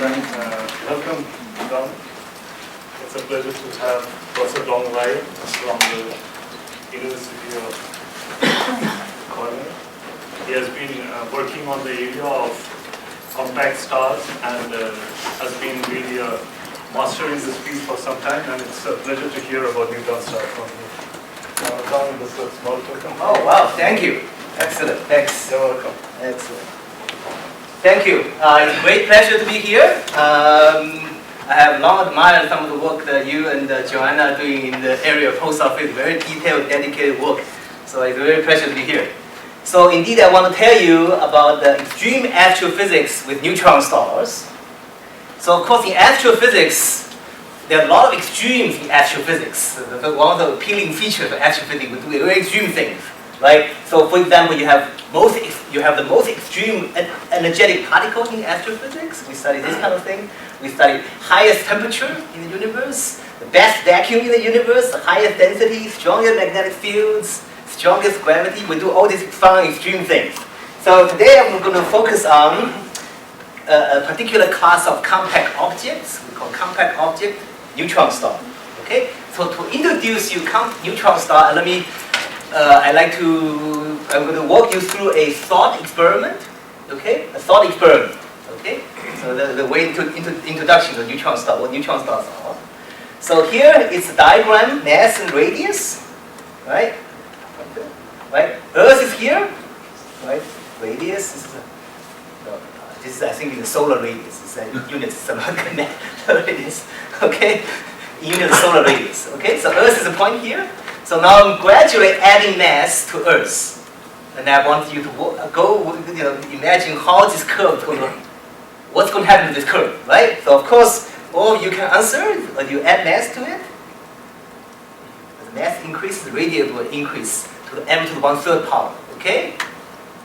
Welcome, Dong. It's a pleasure to have Professor Dong Lai from the University of Cornell. He has been working on the area of compact stars and has been really a master in this field for some time, and it's a pleasure to hear about Neutrons Stars from you. Dong, this is a small welcome. Oh, wow, thank you. Excellent, thanks. You're welcome. Excellent. Thank you. It's a great pleasure to be here. I have long admired some of the work that you and Joanna are doing in the area of pulsar physics, very detailed, dedicated work. So it's a very pleasure to be here. So indeed, I want to tell you about the extreme astrophysics with neutron stars. So of course, in astrophysics, there are a lot of extremes in astrophysics. One of the appealing features of astrophysics, we do very extreme things, right? So for example, you have the most extreme energetic particles in astrophysics. We study this kind of thing. We study highest temperature in the universe, the best vacuum in the universe, the highest density, strongest magnetic fields, strongest gravity. We do all these fun extreme things. So today I'm going to focus on a particular class of compact objects. We call compact object neutron star. Okay. So to introduce you neutron star, I'm going to walk you through a thought experiment. Okay, a thought experiment. Okay, so the way to introduction to neutron star, what neutron stars are. So here is a diagram, mass and radius, right? Right. Earth is here, right? Radius is this is I think in the solar radius. It's a unit radius. Okay, unit solar radius. Okay, so Earth is a point here. So now I'm gradually adding mass to Earth, and I want you to imagine how this curve is going to, what's going to happen to this curve, right? So of course, all of you can answer. You add mass to it. As the mass increases, the radius will increase to the m to the 1/3 power. Okay,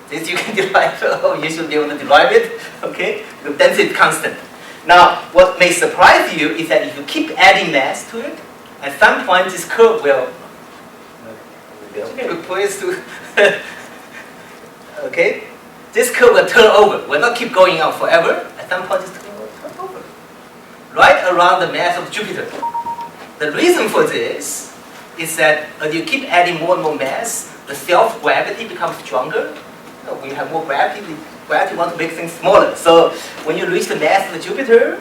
this you can derive. You should be able to derive it. Okay, the density is constant. Now, what may surprise you is that if you keep adding mass to it, at some point this curve will. Okay, this curve will turn over. Will not keep going on forever. At some point, this curve will turn over, right around the mass of Jupiter. The reason for this is that as you keep adding more and more mass, the self-gravity becomes stronger. When you have more gravity, the gravity wants to make things smaller. So when you reach the mass of Jupiter,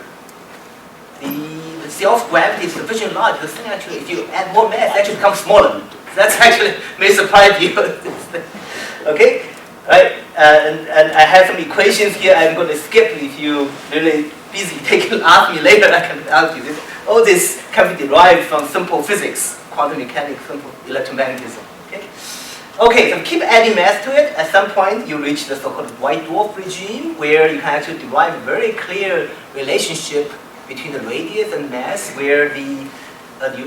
the self-gravity is sufficiently large. The thing actually, if you add more mass, it actually becomes smaller. That's actually may surprise you. Okay, right? And I have some equations here. I'm going to skip. If you really busy, ask me later. I can ask you this. All this can be derived from simple physics, quantum mechanics, simple electromagnetism. Okay. Okay. So keep adding mass to it. At some point, you reach the so-called white dwarf regime, where you can actually derive a very clear relationship between the radius and mass, where you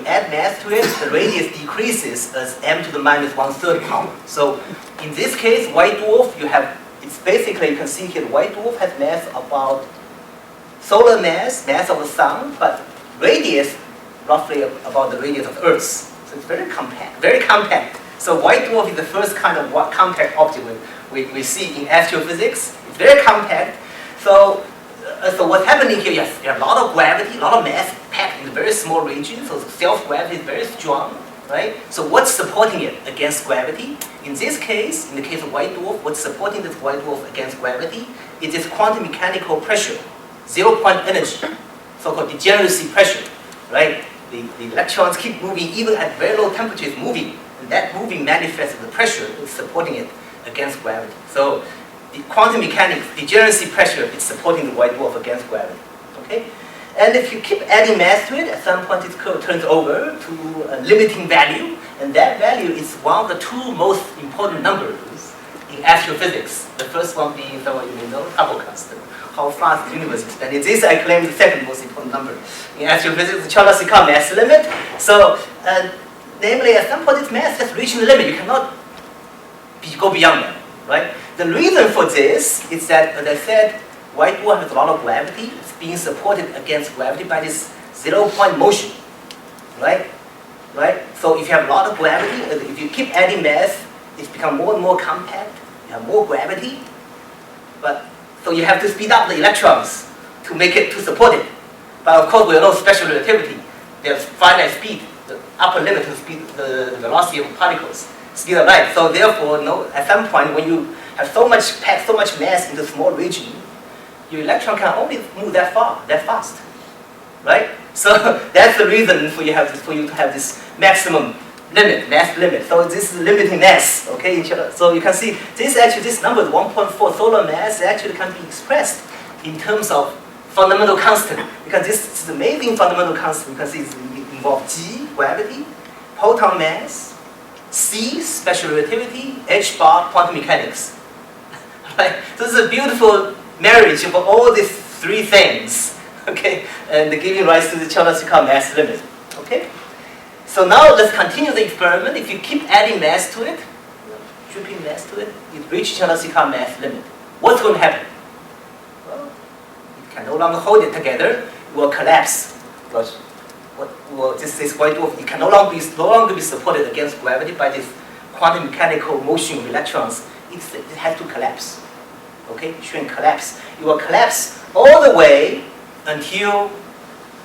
add mass to it, the radius decreases as m to the minus 1/3 power. So in this case, white dwarf, it's basically, you can see here, the white dwarf has mass about solar mass of the sun, but radius roughly about the radius of Earth. So it's very compact. So white dwarf is the first kind of compact object we see in astrophysics. It's very compact. So what's happening here, you have a lot of gravity, a lot of mass packed in a very small region, so self-gravity is very strong, right? So what's supporting it against gravity? In this case, in the case of white dwarf, what's supporting this white dwarf against gravity is this quantum mechanical pressure, zero-point energy, so-called degeneracy pressure, right? The electrons keep moving, even at very low temperatures, moving, and that moving manifests as the pressure is supporting it against gravity. So the quantum mechanics, degeneracy pressure, is supporting the white dwarf against gravity. Okay, and if you keep adding mass to it, at some point this curve turns over to a limiting value, and that value is one of the two most important numbers in astrophysics. The first one being the one you may know, Hubble constant, how fast the universe is expanding. This I claim is the second most important number in astrophysics, the Cholesky mass limit. So, namely, at some point this mass has reached the limit. You cannot go beyond that, right? The reason for this is that, as I said, white dwarf has a lot of gravity. It's being supported against gravity by this zero-point motion, right? Right? So if you have a lot of gravity, if you keep adding mass, it's become more and more compact. You have more gravity, but so you have to speed up the electrons to make it, to support it. But of course, we know special relativity. There's finite speed, the upper limit to speed, the velocity of particles, speed of light. So therefore, at some point, when you have pack so much mass into a small region, your electron can only move that fast, right? So that's the reason for you to have this maximum limit, mass limit. So this is limiting mass, okay? So you can see this number, 1.4 solar mass, actually can be expressed in terms of fundamental constant, because this is amazing fundamental constant. You can see it involves G, gravity, photon mass, C, special relativity, H bar, quantum mechanics. Right? So this is a beautiful marriage of all these three things, okay, and giving rise to the Cholesky mass limit. Okay. So now let's continue the experiment. If you keep adding mass to it, dripping mass to it, it reaches Cholesky mass limit. What's going to happen? Well, it can no longer hold it together. It will collapse. Because this is going to, it can no longer be supported against gravity by this quantum mechanical motion of electrons. It has to collapse. Okay, shrink, collapse. It will collapse all the way until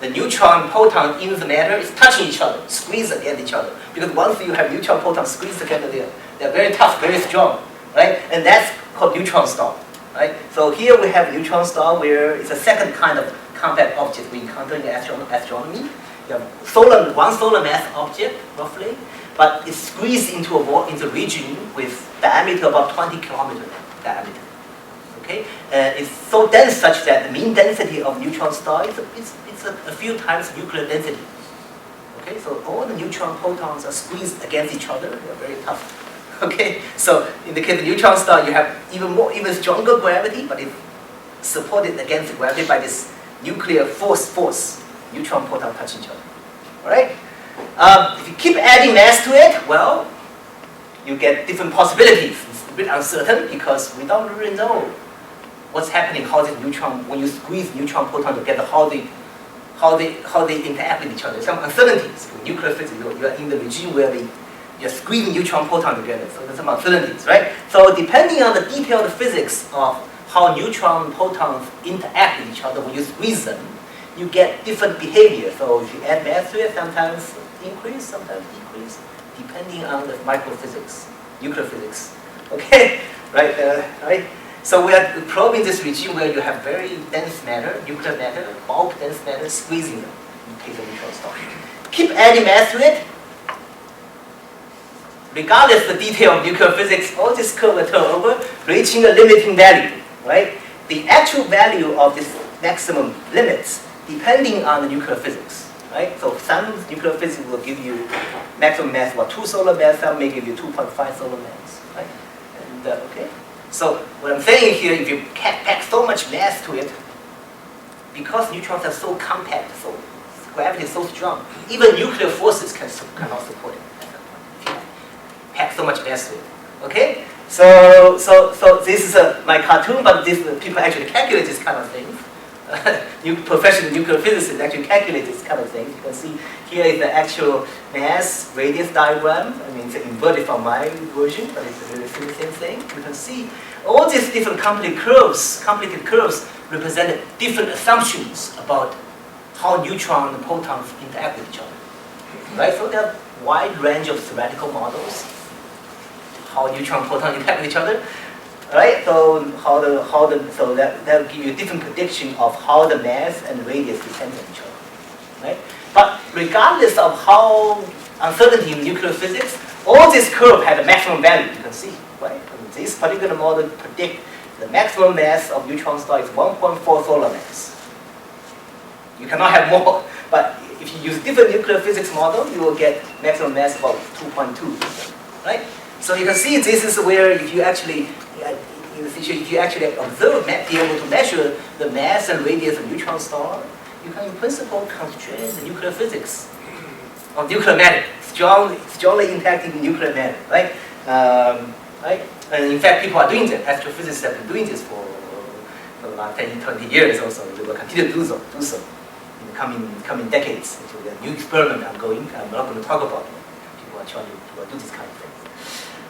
the neutron proton in the matter is touching each other, squeeze against each other. Because once you have neutron protons squeezed together, they're very tough, very strong, right? And that's called neutron star, right? So here we have neutron star, where it's a second kind of compact object we encounter in astronomy. You have one solar mass object, roughly, but it's squeezed into a region with diameter about 20 kilometers diameter. Okay, it's so dense such that the mean density of neutron star is a few times nuclear density. Okay, so all the neutron protons are squeezed against each other. They're very tough. Okay, so in the case of neutron star, you have even stronger gravity, but it's supported against gravity by this nuclear force. Neutron proton touch each other. All right. If you keep adding mass to it, well, you get different possibilities. It's a bit uncertain because we don't really know what's happening, how the neutron, when you squeeze neutron proton together, how they interact with each other. Some uncertainties. In nuclear physics, you are in the regime where you're squeezing neutron proton together. So there's some uncertainties, right? So depending on the detailed physics of how neutron protons interact with each other when you squeeze them, you get different behavior. So if you add mass to it, sometimes increase, sometimes decrease, depending on the microphysics, nuclear physics. Okay, right? Right. So we are probing this regime where you have very dense matter, nuclear matter, bulk dense matter, squeezing them in case of neutron star. Keep adding mass to it. Regardless of the detail of nuclear physics, all this curve will turn over, reaching a limiting value. Right? The actual value of this maximum limits depending on the nuclear physics. Right? So some nuclear physics will give you maximum mass about 2 solar mass, some may give you 2.5 solar mass. Right? And okay. So what I'm saying here, if you pack so much mass to it, because neutrons are so compact, so gravity is so strong, even nuclear forces cannot support it at that point. If you pack so much mass to it. Okay? So this is my cartoon, but people actually calculate this kind of things. Professional nuclear physicists actually calculate this kind of thing. You can see here is the actual mass radius diagram. I mean, it's inverted from my version, but it's really the same thing. You can see all these different complicated curves represent different assumptions about how neutron and protons interact with each other. Right? So there are a wide range of theoretical models how neutron and proton interact with each other. Right, so so that will give you a different prediction of how the mass and radius depend on each other. Right, but regardless of how uncertainty in nuclear physics, all this curve had a maximum value. You can see, right? And this particular model predict the maximum mass of neutron star is 1.4 solar mass. You cannot have more, but if you use different nuclear physics model, you will get maximum mass about 2.2. Right? So you can see this is where if you actually observe, be able to measure the mass and radius of neutron star, you can in principle constrain the nuclear physics of nuclear matter, strongly interacting with nuclear matter, right? Right? And in fact, people are doing that. Astrophysicists have been doing this for the last 10, 20 years or so. They will continue to do so in the coming decades. Actually, a new experiment ongoing. I'm not going to talk about it. People are trying to do this kind of thing.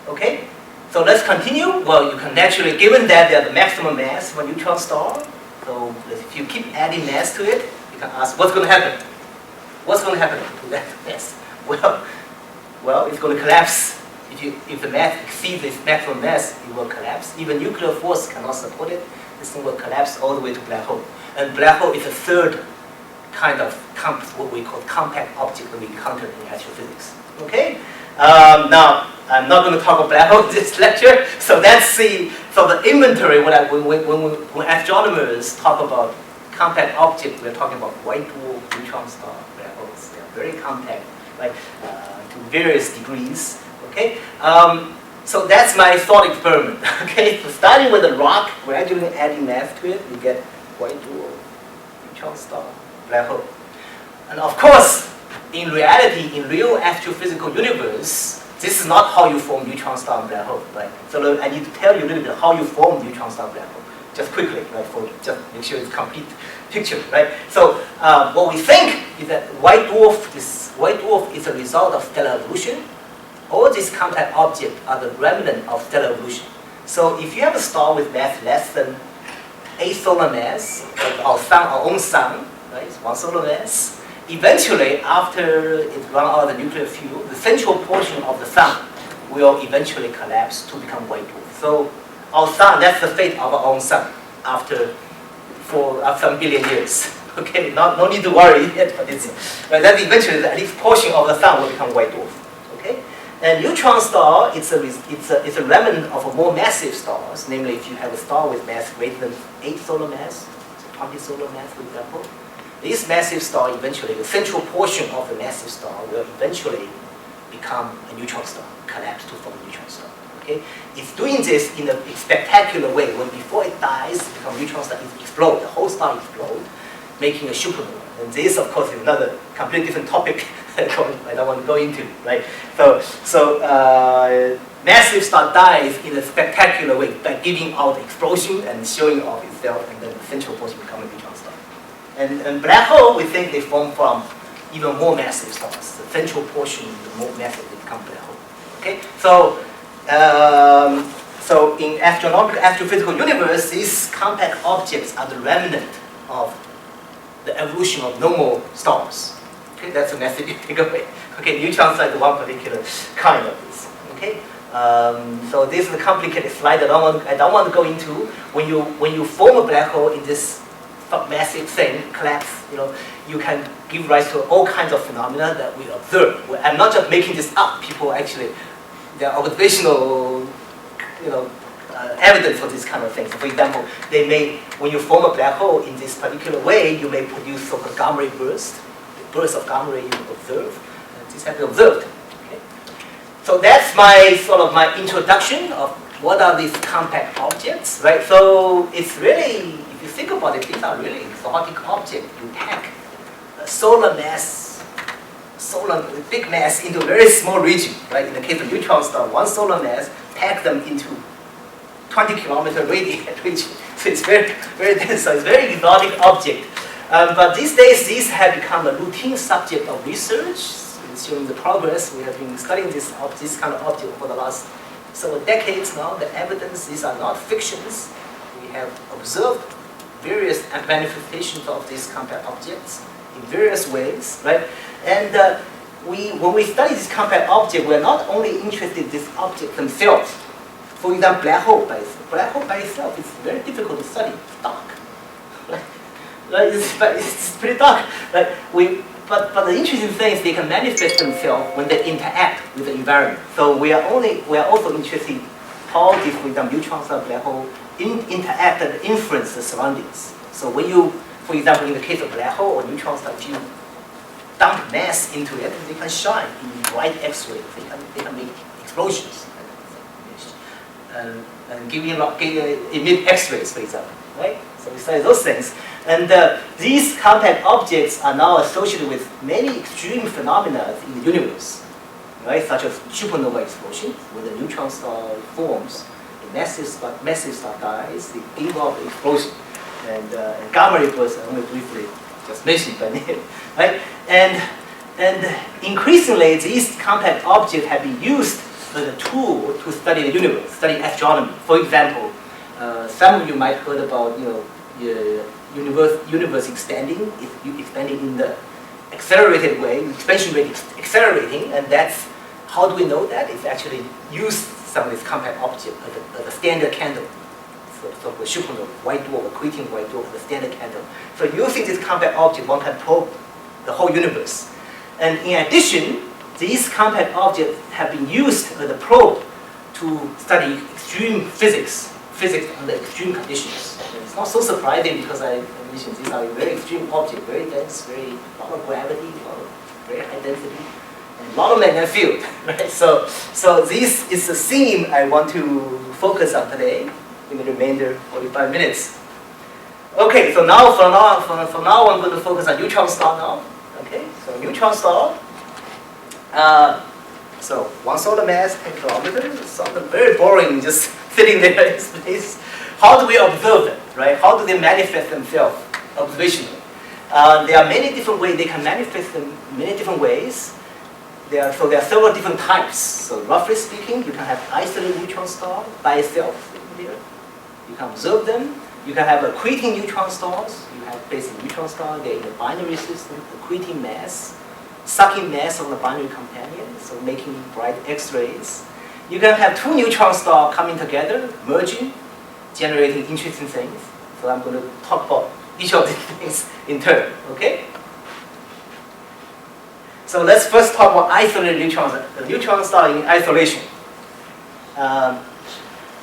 Okay, so let's continue. Well, you can naturally, given that they are the maximum mass for neutron star, So if you keep adding mass to it, you can ask, what's going to happen? What's going to happen to that mass? Well, it's going to collapse. If the mass exceeds its maximum mass, it will collapse. Even nuclear force cannot support it. This thing will collapse all the way to black hole. And black hole is the third kind of what we call compact object that we encounter in astrophysics. Okay. Now I'm not going to talk about black hole in this lecture. So let's see. So the inventory when astronomers talk about compact objects, we're talking about white dwarf, neutron star, black holes. They are very compact, right, to various degrees. Okay, so that's my thought experiment. Okay, so starting with a rock, gradually adding mass to it, we get white dwarf, neutron star, black hole. And of course, in reality, in real astrophysical universe, this is not how you form neutron star and black hole, right? So I need to tell you a little bit how you form neutron star and black hole, just quickly, right? For just make sure it's a complete picture, right? So what we think is that this white dwarf is a result of stellar evolution. All these compact objects are the remnant of stellar evolution. So if you have a star with mass less than 8 solar mass, like our own sun, right? It's 1 solar mass. Eventually, after it runs out of the nuclear fuel, the central portion of the sun will eventually collapse to become white dwarf. So our sun, that's the fate of our own sun after some billion years. Okay, no need to worry yet, but that eventually at least portion of the sun will become white dwarf. Okay, and neutron star, it's a remnant of a more massive stars. Namely, if you have a star with mass greater than 8 solar mass, 20 solar mass, for example. This massive star eventually, the central portion of the massive star will eventually become a neutron star, collapse to form a neutron star. Okay? It's doing this in a spectacular way. When before it dies, it becomes a neutron star, it explodes, the whole star explodes, making a supernova. And this, of course, is another completely different topic that I don't want to go into, right? So massive star dies in a spectacular way by giving out explosion and showing off itself, and then the central portion becomes a neutron star. And black hole, we think they form from even more massive stars. The central portion, the more massive, they become black hole. Okay, so in astrophysical universe, these compact objects are the remnant of the evolution of normal stars. Okay, that's a message you take away. Okay, neutrons are the one particular kind of this. Okay, so this is a complicated slide. I don't want to go into. When you form a black hole in this massive thing, collapse, you can give rise to all kinds of phenomena that we observe. I'm not just making this up. People actually, there are observational, evidence for this kind of thing. So for example, when you form a black hole in this particular way, you may produce so-called gamma ray burst. The burst of gamma ray you observe. And this has been observed. Okay? So that's my introduction of what are these compact objects, right? So it's really, if you think about it, these are really exotic objects. You pack a big mass into a very small region, right? In the case of neutron star, 1 solar mass, pack them into 20-kilometer radius region. So it's very, very dense. So it's a very exotic object. But these days, these have become a routine subject of research. It's showing the progress. We have been studying this kind of object for the last several decades now. The evidence, these are not fictions. We have observed various manifestations of these compact objects in various ways, right? And when we study this compact object, we're not only interested in these objects themselves. For example, black hole by itself. Black hole by itself is very difficult to study. It's dark. Right? It's pretty dark. Right? But the interesting thing is they can manifest themselves when they interact with the environment. So we are also interested in how these, for example, neutrons and black hole interact and influence the surroundings. So when you, for example, in the case of black hole or neutron star, if you dump mass into it, they can shine in bright X-rays. They can make explosions and emit X-rays, for example, right? So we study those things. And these compact objects are now associated with many extreme phenomena in the universe, right? Such as supernova explosion, when the neutron star forms, a massive star dies, they give off the explosion. And gamma ray burst, I only briefly just mentioned by name, right? And increasingly, these compact objects have been used as a tool to study the universe, study astronomy. For example, some of you might have heard about universe expanding, expanding in the accelerated way, expansion rate accelerating, and that's, how do we know that? It's actually use some of this compact object as a standard candle. So for supernova, white dwarf, accreting white dwarf, the standard candle. So using this compact object, one can probe the whole universe. And in addition, these compact objects have been used as a probe to study extreme physics under extreme conditions. And it's not so surprising because I mentioned these are very extreme objects, very dense, very lot of gravity, very high density, and a lot of magnetic field. Right? So this is the theme I want to focus on today in the remainder 45 minutes. Okay, so now from now I'm going to focus on neutron star now. Okay, so neutron star. So one solar mass, 10 kilometers. Something very boring, just sitting there in space. How do we observe them, right? How do they manifest themselves observationally? There are many different ways they can manifest them. Many different ways. There are several different types. So roughly speaking, you can have isolated neutron star by itself here. You can observe them. You can have accreting neutron stars. You have basically neutron star. They're in a binary system, accreting mass, sucking mass of the binary companion, so making bright X-rays. You can have two neutron stars coming together, merging, generating interesting things. So I'm going to talk about each of these things in turn. Okay. So let's first talk about isolated neutrons, the neutron star in isolation.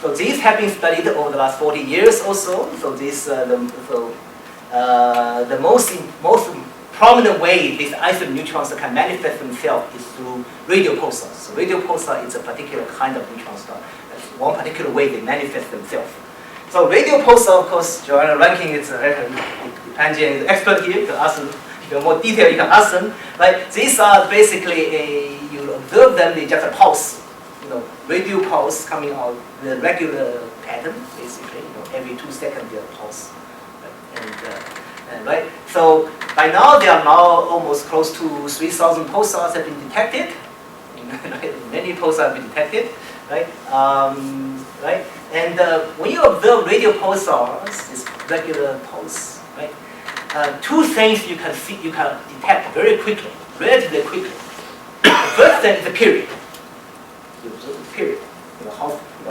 So these have been studied over the last 40 years or so. So this, the most prominent way these isolated neutrons can manifest themselves is through radio pulsars. So radio pulsar is a particular kind of neutron star. That's one particular way they manifest themselves. So radio pulsar, of course, Joanna Rankin is an expert here. You can ask them. If you're more detailed, you can ask them. Right? These are basically you observe them. They just a pulse. Radio pulse coming out in a regular pattern, basically. Every 2 seconds there are pulse. Right? And right. So by now there are now almost close to 3,000 pulsars have been detected. Many pulsars have been detected. Right. Right. And when you observe radio pulsars, this regular pulse, right? Two things you can see, you can detect very quickly, relatively quickly. The first thing is the period. You observe the period,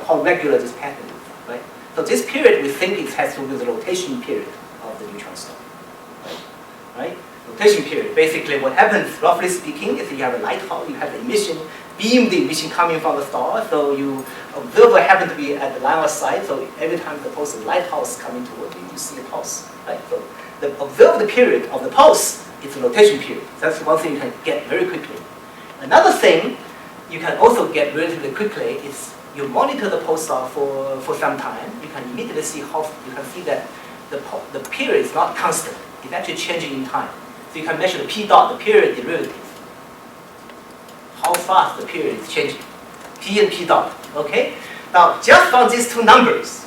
how regular this pattern is, right? So this period we think it has to do with the rotation period of the neutron star, right? Rotation period. Basically, what happens, roughly speaking, is you have a lighthouse, you have the emission, beam the emission coming from the star. So you observer happen to be at the line of sight. So every time the pulse of lighthouse coming toward you, you see a pulse, right? So the observed period of the pulse is the rotation period. That's one thing you can get very quickly. Another thing you can also get relatively quickly is you monitor the pulsar for some time. You can immediately see that the period is not constant. It's actually changing in time. So you can measure the p dot, the period derivative. How fast the period is changing. P and p dot. Okay? Now, just from these two numbers,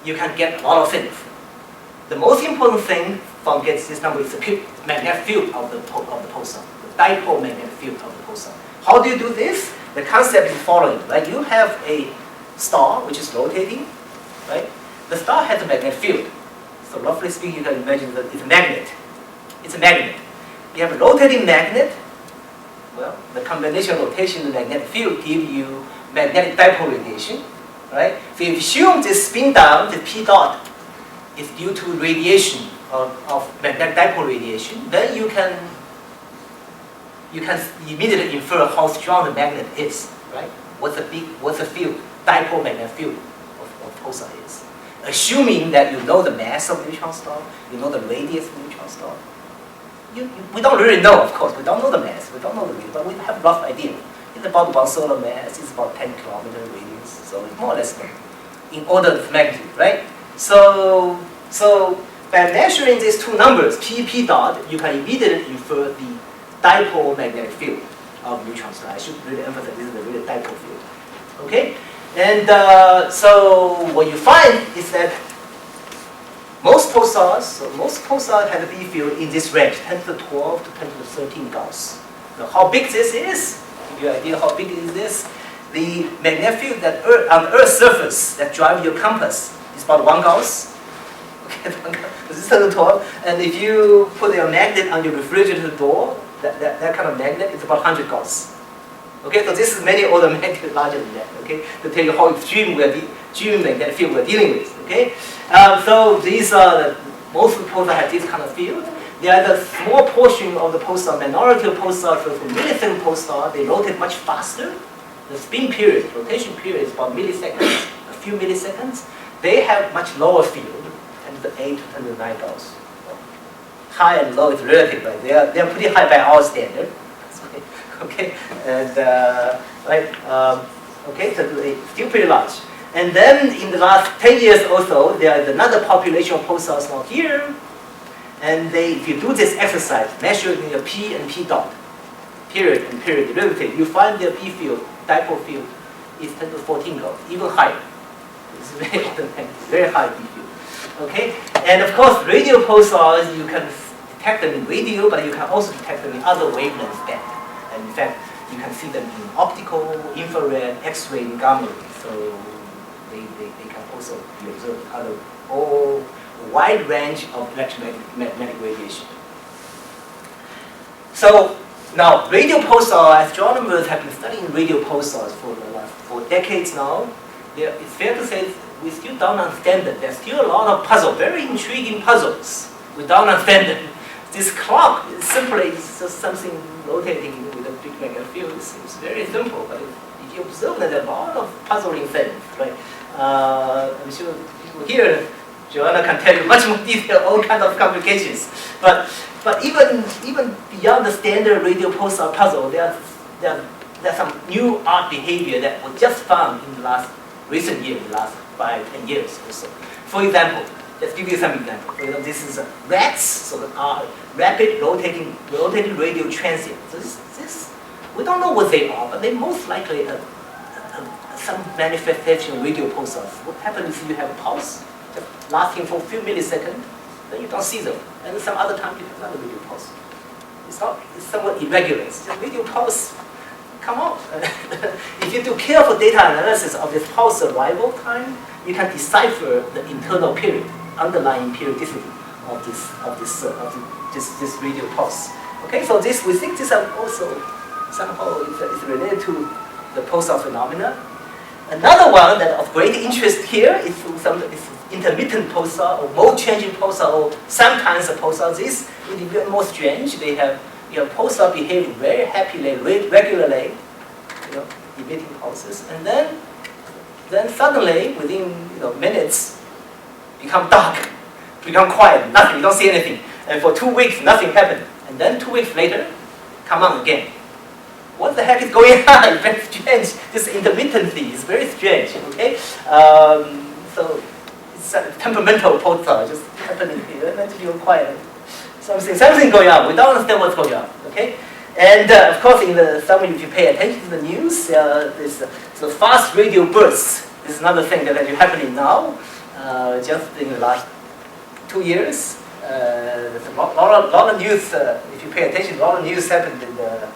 you can get a lot of things. The most important thing from getting this number is the magnetic field of the pulsar, the dipole magnetic field of the pulsar. How do you do this? The concept is the following, right? You have a star which is rotating, right? The star has a magnetic field. So roughly speaking, you can imagine that it's a magnet. It's a magnet. You have a rotating magnet. Well, the combination of rotation and magnetic field give you magnetic dipole radiation, right? So if you assume this spin down, the p dot, is due to radiation of magnetic dipole radiation, then you can immediately infer how strong the magnet is, right? What's the field, dipole magnetic field of pulsar is. Assuming that you know the mass of the neutron star, you know the radius of the neutron star. We don't really know, of course. We don't know the mass. We don't know the radius, but we have a rough idea. It's about one solar mass. It's about 10 kilometer radius. So it's more or less in order of magnitude, right? So by measuring these two numbers, p dot, you can immediately infer the dipole magnetic field of neutron star. I should really emphasize this is the really dipole field. Okay? And so what you find is that most pulsars have a B field in this range, 10 to the 12 to 10 to the 13 Gauss. Now how big this is, to give you an idea how big is this, the magnetic field that on the Earth's surface that drives your compass is about 1 Gauss. Okay, this is kind of tall. And if you put a magnet on your refrigerator door, that kind of magnet is about 100 Gauss. Okay, so this is many other magnets larger than that. Okay, to tell you how extreme magnetic field we're dealing with. Okay, so these are most of the pulsars have this kind of field. There are the small portion of the pulsar, minority of pulsars, so for millisecond pulsar, they rotate much faster. The spin period, rotation period is about milliseconds, a few milliseconds. They have much lower field, 10 to the 8 to 10 to the 9 Gauss. High and low is relative, right? They are pretty high by our standard. Okay, and okay, so it's still pretty large. And then in the last 10 years also, there is another population of pulsars now here. And if you do this exercise, measuring the P and P dot, period and period derivative, you find the P field, dipole field, is 10 to 14 Gauss, even higher. It's very high P field. Okay, and of course, radio pulsars, you can detect them in radio, but you can also detect them in other wavelength band. And in fact, you can see them in optical, infrared, X-ray, and gamma ray. So they can also be observed out of all wide range of electromagnetic radiation. So now, radio pulsar, astronomers have been studying radio pulsars for decades now. It's fair to say we still don't understand them. There's still a lot of puzzles, very intriguing puzzles. We don't understand them. This clock is simply just something rotating with a big magnetic field. It's very simple, but if you observe that there are a lot of puzzling things, right? I'm sure people here, Joanna can tell you much more detail, all kinds of complications. But even beyond the standard radio pulsar puzzle, there's some new art behavior that was just found in the recent years, the last 5-10 years or so. For example, let's give you some example. This is RATS, so rapid rotating radio transient. So this we don't know what they are, but they most likely some manifestation of radio pulsars. What happens if you have a pulse just lasting for a few milliseconds, then you don't see them, and some other time you have another radio pulse. It's somewhat irregular. It's just radio pulse. Come on. If you do careful data analysis of this pulse arrival time, you can decipher the internal period, underlying periodicity of this radio pulse. Okay, so we think this also somehow is related to the pulsar phenomena. Another one that of great interest here is intermittent pulsar or mode-changing pulsar or sometimes a pulsar. This is even more strange. They have pulsar behave very happily, regularly, emitting pulses, and then suddenly within minutes become dark, become quiet, nothing. You don't see anything, and for 2 weeks nothing happened, and then 2 weeks later, come on again. What the heck is going on? Very strange. This intermittency is very strange. Okay, so it's a temperamental pulsar just happening here, and then you go quiet. Something going on. We don't understand what's going on. Okay, and of course, in the summer, if you pay attention to the news, there's the fast radio bursts. This is another thing that is happening now. Just in the last 2 years, there's a lot of news. If you pay attention, a lot of news happened in the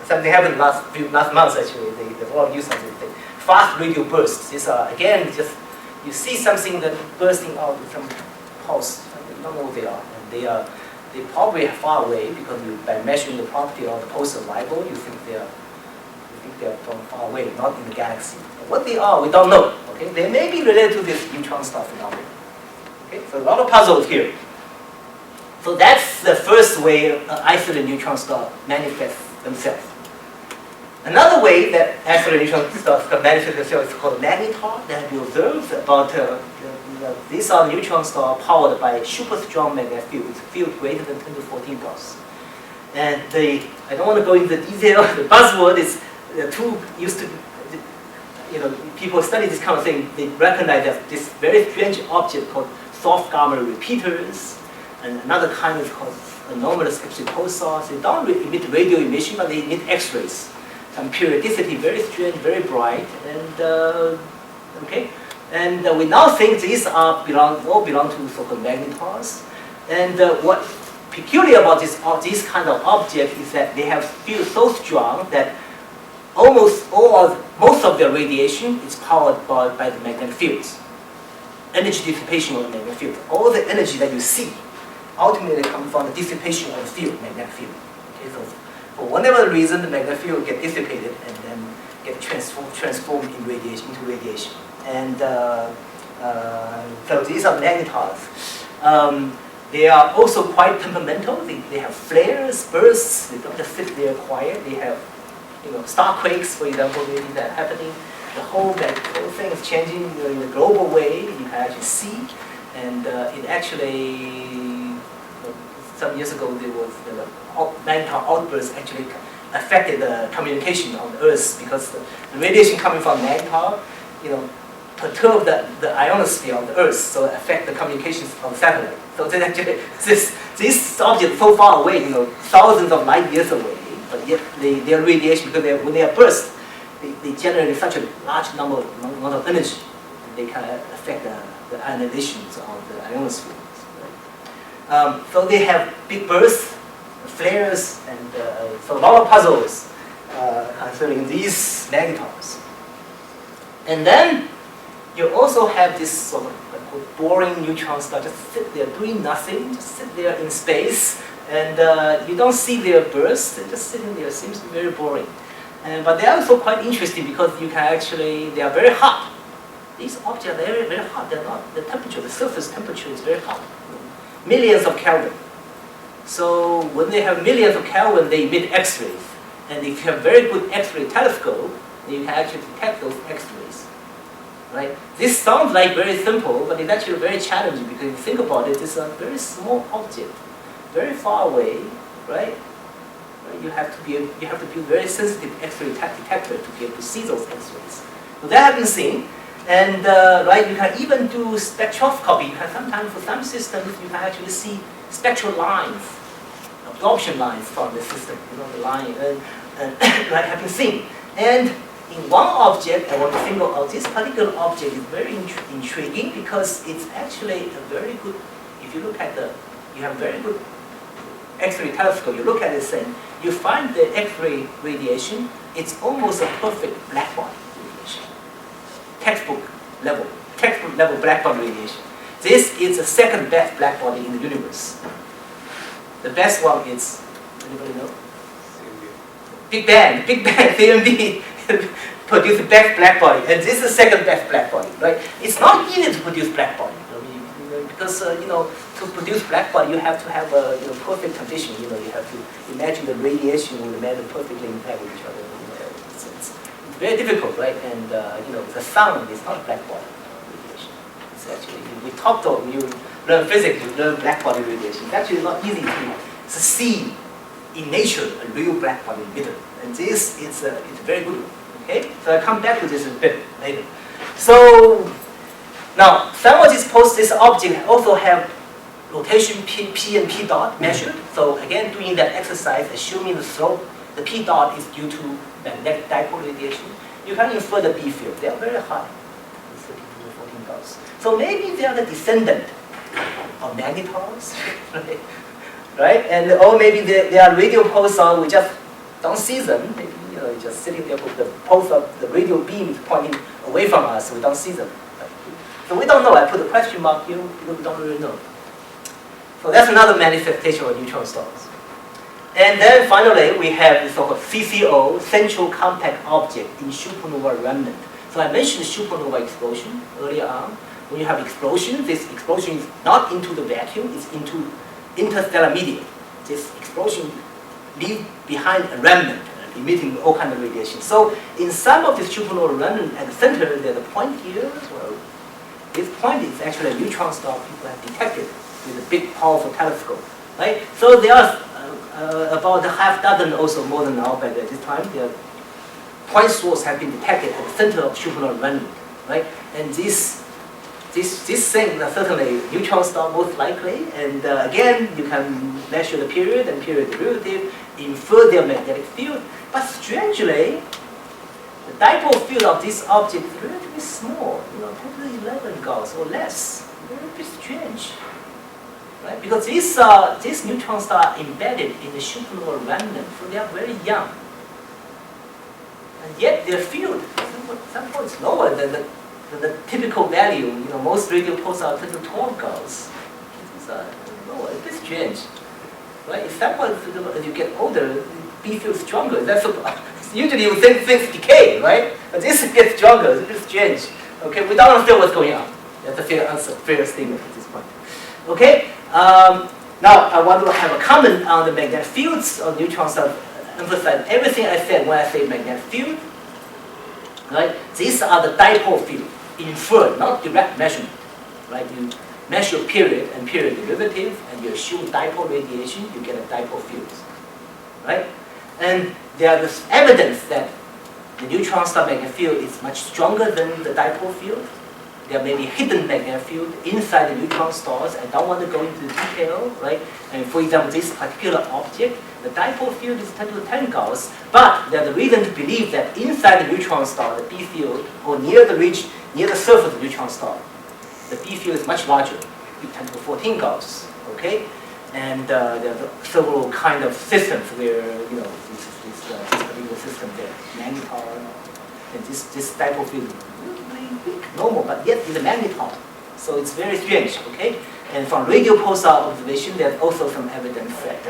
something happened last month actually. There's a lot of news on this thing. Fast radio bursts. These are again just you see something that bursting out with some pulse. You don't know what they are. They probably far away because by measuring the property of the pulse arrival, you think they are from far away, not in the galaxy. But what they are, we don't know. Okay, they may be related to this neutron star phenomenon. Okay, so a lot of puzzles here. So that's the first way isolated neutron stars manifest themselves. Another way that isolated neutron stars can manifest themselves is called magnetar. That have been observed about. These are neutron stars powered by super strong magnetic field. It's a field greater than 10 to 14 Gauss. And I don't want to go into the detail. The buzzword is people study this kind of thing. They recognize that this very strange object called soft gamma repeaters, and another kind is called anomalous epsilon pulsars. They don't emit radio emission, but they emit X-rays. Some periodicity, very strange, very bright, and okay. And we now think these all belong to so-called magnetars. And what peculiar about these kind of objects is that they have fields so strong that most of their radiation is powered by the magnetic fields. energy dissipation of the magnetic field. All the energy that you see ultimately comes from the dissipation of the field, magnetic field. Okay, so for whatever reason, the magnetic field gets dissipated and then get transformed into radiation. And so these are magnetars. They are also quite temperamental. They have flares, bursts. They don't just sit there quiet. They have, star quakes, for example, maybe that happening. The whole thing is changing in a global way. You can actually see, and it actually some years ago there was the magnetar outburst actually affected the communication on the Earth because the radiation coming from magnetar, perturb the ionosphere of the Earth, so affect the communications of the satellite. So then actually, this object so far away, thousands of light years away, but yet their radiation, because when they are burst, they generate such a large amount of energy, they can affect the ionizations of the ionosphere. Right? So they have big bursts, flares, and so a lot of puzzles concerning these magnetars. And then you also have this sort of boring neutron star, just sit there doing nothing, just sit there in space, and you don't see their bursts, they're just sitting there, seems very boring. But they are also quite interesting because you can actually, they are very hot. These objects are very, very hot. They're not, the temperature, the surface temperature is very hot, millions of Kelvin. So when they have millions of Kelvin, they emit X-rays. And if you have very good X-ray telescope, you can actually detect those X-rays. Right? This sounds like very simple, but it's actually very challenging because if you think about it, it's a very small object, very far away, right? You have to build very sensitive X-ray detector to be able to see those X-rays. So that has been seen, and right, you can even do spectroscopy. You can sometimes for some systems you can actually see spectral lines, absorption lines from the system. The line and right, have been seen. And in one object, I want to think of this particular object is very intriguing because it's actually a very good. If you look at you have very good X-ray telescope. You look at this thing, you find the X-ray radiation. It's almost a perfect black body radiation. Textbook level black body radiation. This is the second best black body in the universe. The best one is, anybody know? Big Bang, CMB produce the best black body, and this is the second best black body, right? It's not easy to produce black body, because to produce black body you have to have a perfect condition. You have to imagine the radiation will remain perfectly intact with each other. It's very difficult, right? And the sun is not black body radiation. It's actually, we talked about when you learn physics, you learn black body radiation. It's actually not easy to see in nature a real black body emitter. And this is it's very good. Okay, so I'll come back to this a bit later. So now some of these objects also have rotation P and P dot measured. So again, doing that exercise, assuming the slope, the P dot is due to magnetic dipole radiation, you can infer the B field. They are very high, 32 to 14 dots. So maybe they are the descendant of magnetars, right? And or maybe they are radio pulsars. We just don't see them. Maybe just sitting there with the pulse of the radio beam pointing away from us, so we don't see them. So we don't know. I put a question mark here because we don't really know. So that's another manifestation of neutron stars. And then finally, we have the so-called CCO, central compact object in supernova remnant. So I mentioned the supernova explosion earlier on. When you have explosion, this explosion is not into the vacuum, it's into interstellar medium. This explosion leaves behind a remnant, emitting all kinds of radiation. So in some of the supernova remnant at the center, there's a point here. Well, this point is actually a neutron star people have detected with a big, powerful telescope, right? So there are about a half dozen, also more than now by this time. Their point source have been detected at the center of supernova remnant, right? And this thing is certainly a neutron star most likely. And again, you can measure the period and period derivative, infer their magnetic field. But strangely, the dipole field of this object is relatively small, 10 to 11 Gauss or less. Very strange, right? Because these neutron stars are embedded in the supernova remnant, so they are very young. And yet their field, at some point, is lower than the the typical value, most radio pulsars are 10 to 12 Gauss. It's a bit strange, right? Sometimes as you get older, B field is stronger. Usually you think things decay, right? But this gets stronger. It's a bit strange. Okay, we don't understand what's going on. That's a fair answer, fair statement at this point. Okay. Now I want to have a comment on the magnetic fields of neutron stars. Emphasize everything I said when I say magnetic field. Right? These are the dipole field, inferred, not direct measurement. Right? You measure period and period derivative, and you assume dipole radiation, you get a dipole field. Right? And there is evidence that the neutron star magnetic field is much stronger than the dipole field. There may be hidden magnetic field inside the neutron stars. I don't want to go into detail, right? And for example, this particular object, the dipole field is 10 to 10 Gauss, but there's a reason to believe that inside the neutron star, the B field, or near the surface of the neutron star, the B field is much larger, 10 to 14 Gauss, okay? And there are several kind of systems where, this particular system there, magnetar, and this dipole field normal, but yet it's a magneton. So it's very strange, okay? And from radio pulsar observation, there's also some evidence that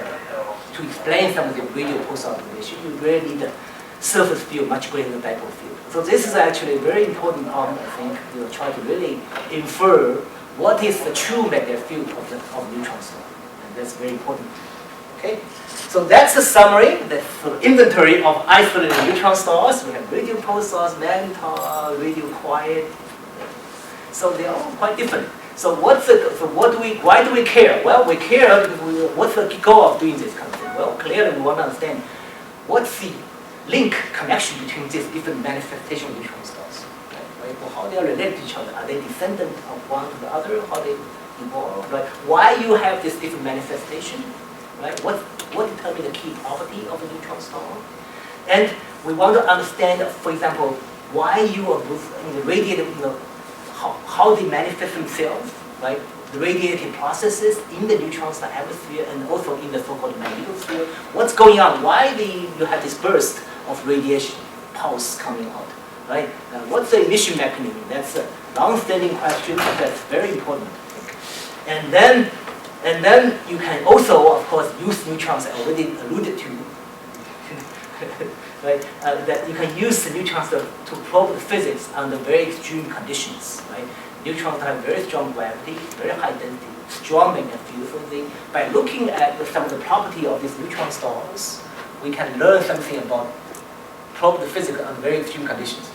to explain some of the radio pulsar observation, you really need a surface field much greater than dipole field. So this is actually a very important problem, I think, try to really infer what is the true magnetic field of the neutron star. And that's very important, okay? So that's the summary, the sort of inventory of isolated neutron stars. We have radio pulsars, magnetar, radio quiet. So they're all quite different. So why do we care? Well, we care because what's the goal of doing this kind of thing? Well, clearly we want to understand what's the link, connection between these different manifestation of neutron stars. Right? Well, how they are related to each other. Are they descendant of one to the other? How they evolve? Right? Why you have this different manifestation? Right? What determines the key property of a neutron star? And we want to understand, for example, why you are radiated, how they manifest themselves, right? The radiating processes in the neutron star atmosphere and also in the so-called magnetosphere. What's going on? Why you have this burst of radiation pulse coming out, right? What's the emission mechanism? That's a long-standing question, but that's very important, I think. And then you can also, of course, use neutrons. I already alluded to, right? That you can use the neutrons to probe the physics under very extreme conditions, right? Neutrons have very strong gravity, very high density, strong magnetic field. So by looking at some of the property of these neutron stars, we can learn something about probe the physics under very extreme conditions.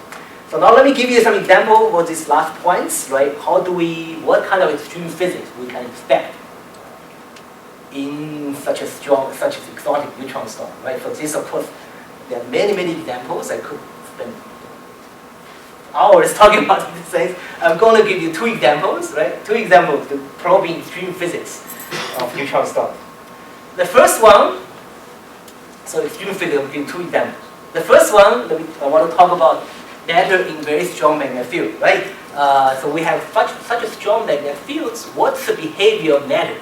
So now let me give you some example of these last points, right? What kind of extreme physics we can expect in such an exotic neutron star, right? So this, of course, there are many, many examples. I could spend hours talking about these things. I'm going to give you two examples, right? Two examples to probing extreme physics of neutron stars. The first one, so extreme physics, I'll give you two examples. The first one, I want to talk about matter in very strong magnetic field, right? So we have such a strong magnetic fields. What's the behavior of matter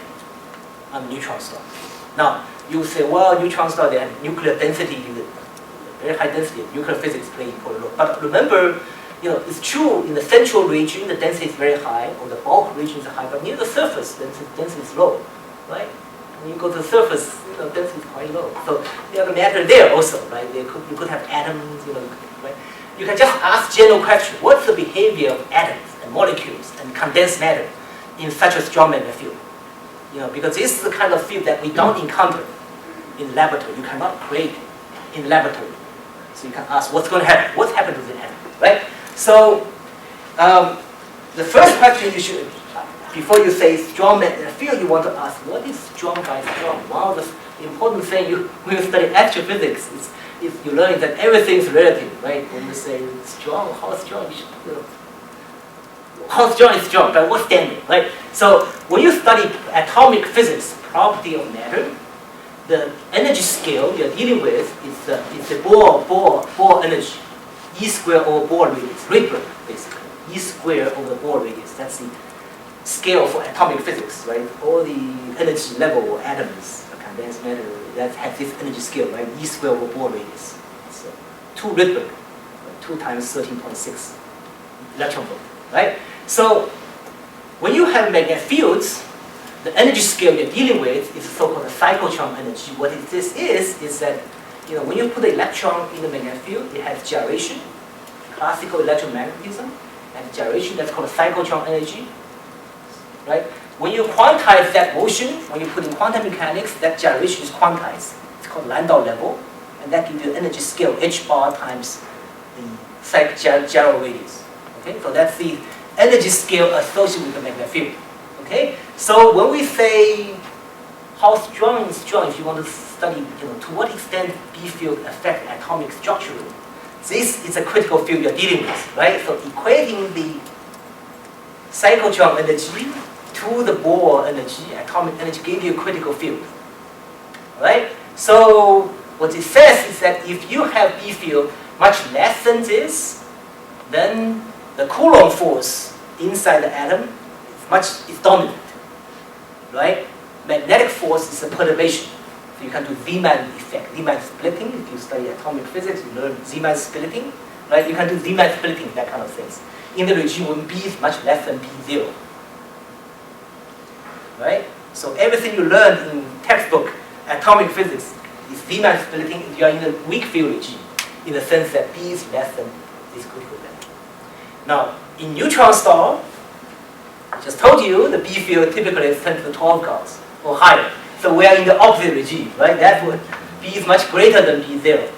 on a neutron star? Now, you say, well, neutron star, they have nuclear density, very high density, nuclear physics play important role. But remember, it's true in the central region, the density is very high, or the bulk region is high, but near the surface, density is low, right? When you go to the surface, density is quite low. So you have matter there also, right? You could have atoms, right? You can just ask general question, what's the behavior of atoms and molecules and condensed matter in such a strong magnetic field? Because this is the kind of field that we don't encounter in laboratory. You cannot create in laboratory. So you can ask, what's going to happen? What's happened to the atom, right? So the first question you should, before you say strong magnetic field, you want to ask, what is strong by strong? One of the important things when you study astrophysics is you learn that everything is relative, right? When you say strong, how strong? How strong is strong? By what standard, right? So when you study atomic physics, property of matter, the energy scale you're dealing with is the Bohr energy, E squared over Bohr radius, Rydberg basically. E squared over Bohr radius. That's the scale for atomic physics, right? All the energy level atoms, condensed matter, that have this energy scale, right? E squared over Bohr radius. So 2 Rydberg, 2 times 13.6 electron volt, right? So when you have magnetic fields, the energy scale you're dealing with is so-called a cyclotron energy. What this is that when you put an electron in the magnetic field, it has gyration, classical electromagnetism, and gyration that's called a cyclotron energy, right? When you quantize that motion, when you put in quantum mechanics, that gyration is quantized. It's called Landau level, and that gives you the energy scale h bar times the gyro radius. Okay, so that's the energy scale associated with the magnetic field. Okay, so when we say how strong is strong, if you want to study, to what extent B field affect atomic structure, this is a critical field you're dealing with, right? So equating the cyclotron energy to the Bohr energy, atomic energy, gave you a critical field, right? So what it says is that if you have B field much less than this, then the Coulomb force inside the atom is dominant, right? Magnetic force is a perturbation. So you can do Zeeman effect, Zeeman splitting. If you study atomic physics, you learn Zeeman splitting, right? You can do Zeeman splitting, that kind of things. In the regime when B is much less than B0, right? So everything you learn in textbook atomic physics is Zeeman splitting if you are in a weak field regime, in the sense that B is less than this critical level. Now, in neutron star, I just told you the B field typically is 10 to the 12 Gauss or higher. So we are in the opposite regime, right? That's what B is much greater than B0.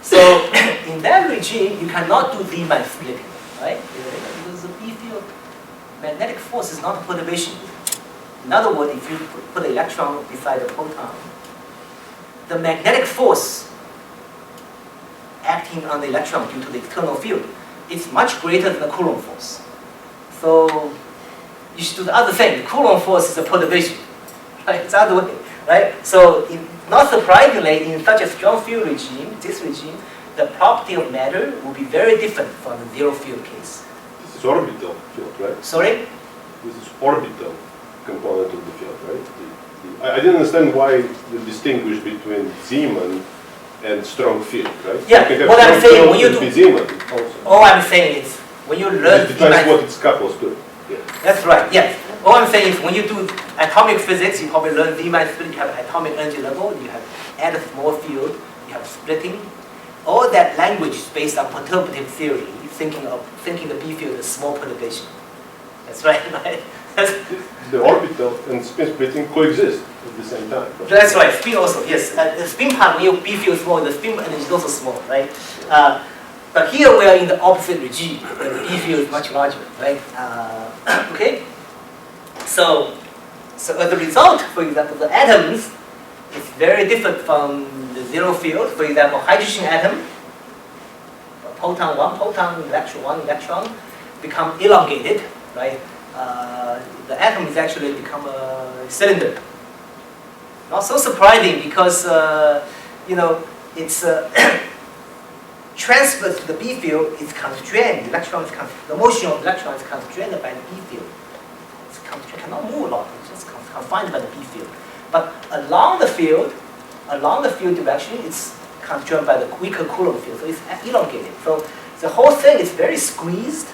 So in that regime, you cannot do Zeeman splitting, right? Because the B field magnetic force is not a perturbation. In other words, if you put an electron beside a proton, the magnetic force acting on the electron due to the external field is much greater than the Coulomb force. So you should do the other thing. The Coulomb force is a perturbation, right? It's the other way, right? So not surprisingly, in such a strong field regime, this regime, the property of matter will be very different from the zero field case. This is orbital field, right? Sorry? This is orbital component of the field, right? I didn't understand why you distinguish between Zeeman and strong field, right? Yeah, what I'm saying, when you do, Zeeman also. all I'm saying is, when you learn It depends what it's coupled to. Yeah. That's right, yes. All I'm saying is when you do atomic physics, you probably learn Zeeman split, you have atomic energy level, you have add a small field, you have splitting. All that language is based on perturbative theory, thinking the B field as small perturbation. That's right, right? The orbital and spin splitting coexist at the same time. Right? That's right, spin also, yes. The spin part, when your B field is small, the spin energy is also small, right? But here we are in the opposite regime, where the B field is much larger, right? Okay? So as a result, for example, the atoms is very different from the zero field. For example, hydrogen atom, proton, one electron, become elongated, right? The atom is actually become a cylinder. Not so surprising because, it's transfer to the B field is constrained. The motion of the electron is constrained by the B field. It cannot move a lot. It's just confined by the B field. But along the field direction, it's constrained by the weaker Coulomb field. So it's elongated. So the whole thing is very squeezed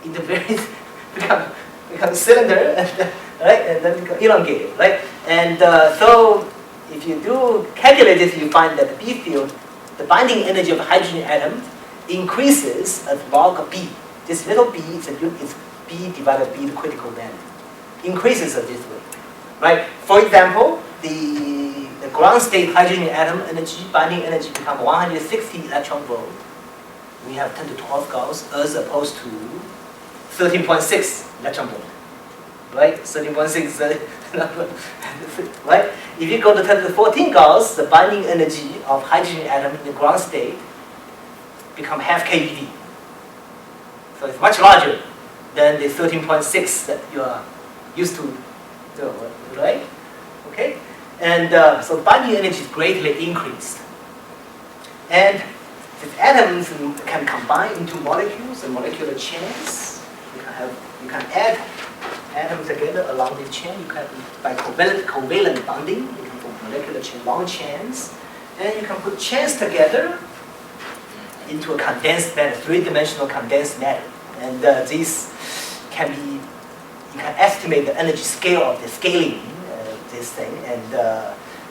into very become cylinder, right? And then become elongated, right? And so if you do calculate this, you find that the B field, the binding energy of the hydrogen atom, increases as log of B. This little b is B divided by B, the critical matter. Increases this way, right? For example, the ground state hydrogen atom energy, binding energy, become 160 electron volt. We have 10 to 12 Gauss as opposed to 13.6 electron volt, right? 13.6, right? If you go to 10 to 14 Gauss, the binding energy of hydrogen atom in the ground state become half keV. So it's much larger than the 13.6 that you are used to do, right? Okay? And so binding energy is greatly increased. And the atoms can combine into molecules and molecular chains. You can add atoms together along this chain. You can, by covalent bonding, you can put molecular chain, long chains, and you can put chains together into a condensed matter, three-dimensional condensed matter. And these can be, you can estimate the energy scale of the scaling this thing. And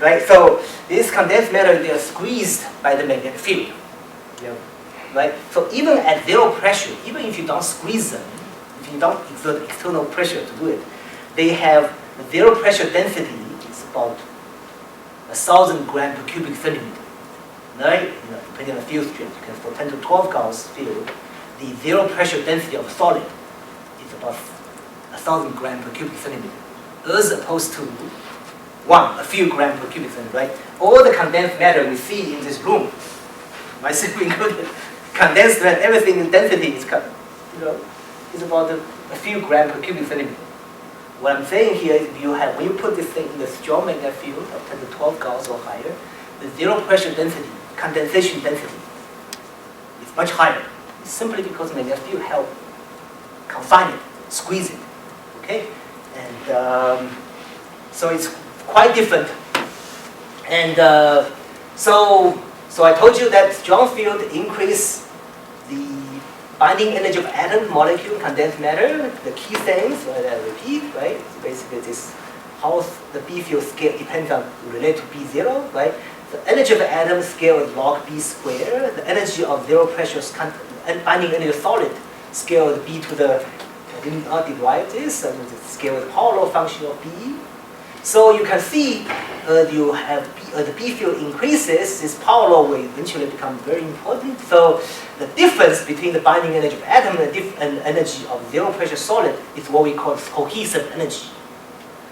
right, so these condensed matter, they are squeezed by the magnetic field. Yeah. Right? So even at zero pressure, even if you don't squeeze them, if you don't exert external pressure to do it, they have the zero pressure density is about 1,000 grams per cubic centimeter. Right? Depending on the field strength, you can for 10 to 12 Gauss field, the zero pressure density of a solid is about 1,000 grams per cubic centimeter, as opposed to a few grams per cubic centimeter. Right? All the condensed matter we see in this room, myself included, condensed matter, everything in density is, is about a few grams per cubic centimeter. What I'm saying here is when you put this thing in the strong magnetic field of 10 to 12 Gauss or higher, the zero pressure density, condensation density, is much higher. It's simply because magnetic field help confine it, squeeze it. Okay? And so it's quite different. And so I told you that strong field increase the binding energy of atom, molecule, condensed matter. The key things, I repeat, right? So basically, this how the B field scale depends on related to B0, right? The energy of the atom scale is log B squared. The energy of zero pressure binding energy of solid scale is B to the. I did not derive this. I mean, the scale is power law function of B. So you can see you have the B field increases, this power law will eventually become very important. So the difference between the binding energy of atom and energy of zero pressure solid is what we call cohesive energy.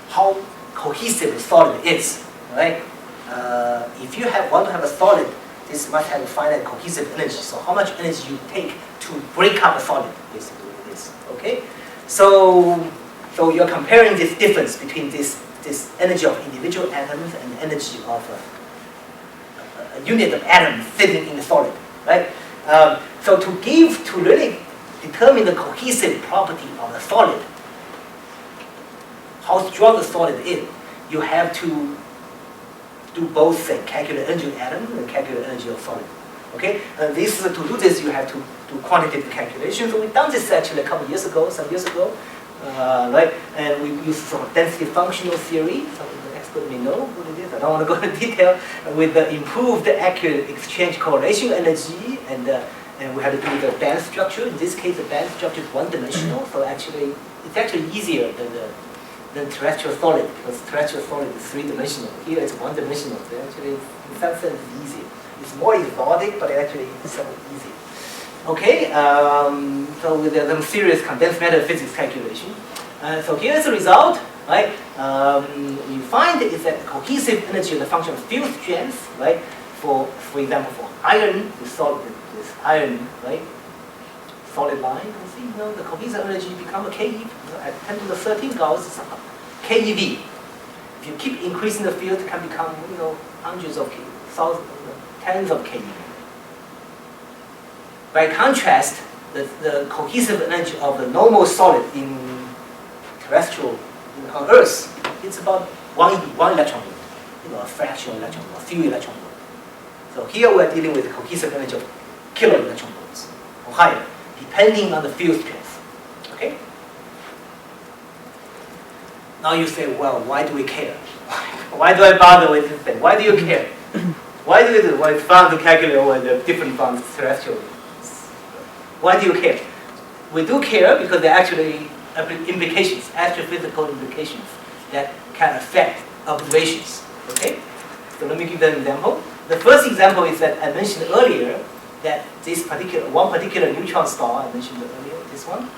How cohesive a solid is, right? If you want to have a solid, this must have a finite cohesive energy. So how much energy you take to break up a solid, basically, is okay. So you're comparing this difference between this energy of individual atoms and energy of a unit of atoms sitting in the solid, right? So to really determine the cohesive property of the solid, how strong the solid is, you have to do both things, calculate energy of atom and calculate energy of solid. Okay? And to do this, you have to do quantitative calculations. So we've done this actually a couple years ago, some years ago. Right? And we use sort of density functional theory. Some of the experts may know what it is. I don't want to go into detail. With the improved accurate exchange correlation energy, and we have to do the band structure. In this case, the band structure is one-dimensional. So actually, it's actually easier than terrestrial solid, because terrestrial solid is three-dimensional. Here it's one-dimensional. So actually, in some sense, it's easier. It's more exotic, but actually it's somewhat easier. Okay, so with some serious condensed matter physics calculation. So here's the result, right? We find is that the cohesive energy is a function of field strength, right? For example, for iron, this iron, right? Solid line, you see, the cohesive energy become a KeV. At 10 to the 13 Gauss, it's KeV. If you keep increasing the field, it can become, hundreds of thousands, tens of KeV. By contrast, the cohesive energy of the normal solid in terrestrial, on Earth, it's about one electron volt, a fraction of electron volt, a few electron volts. So here we're dealing with the cohesive energy of kilo electron volts or higher, depending on the field strength. Okay? Now you say, well, why do we care? Why do I bother with this thing? Why do you care? Why do you do it? Well, it's fun to calculate over the different from terrestrial. Why do you care? We do care because there are actually implications, astrophysical implications that can affect observations. Okay? So let me give an example. The first example is that I mentioned earlier that one particular neutron star, I mentioned earlier, this one,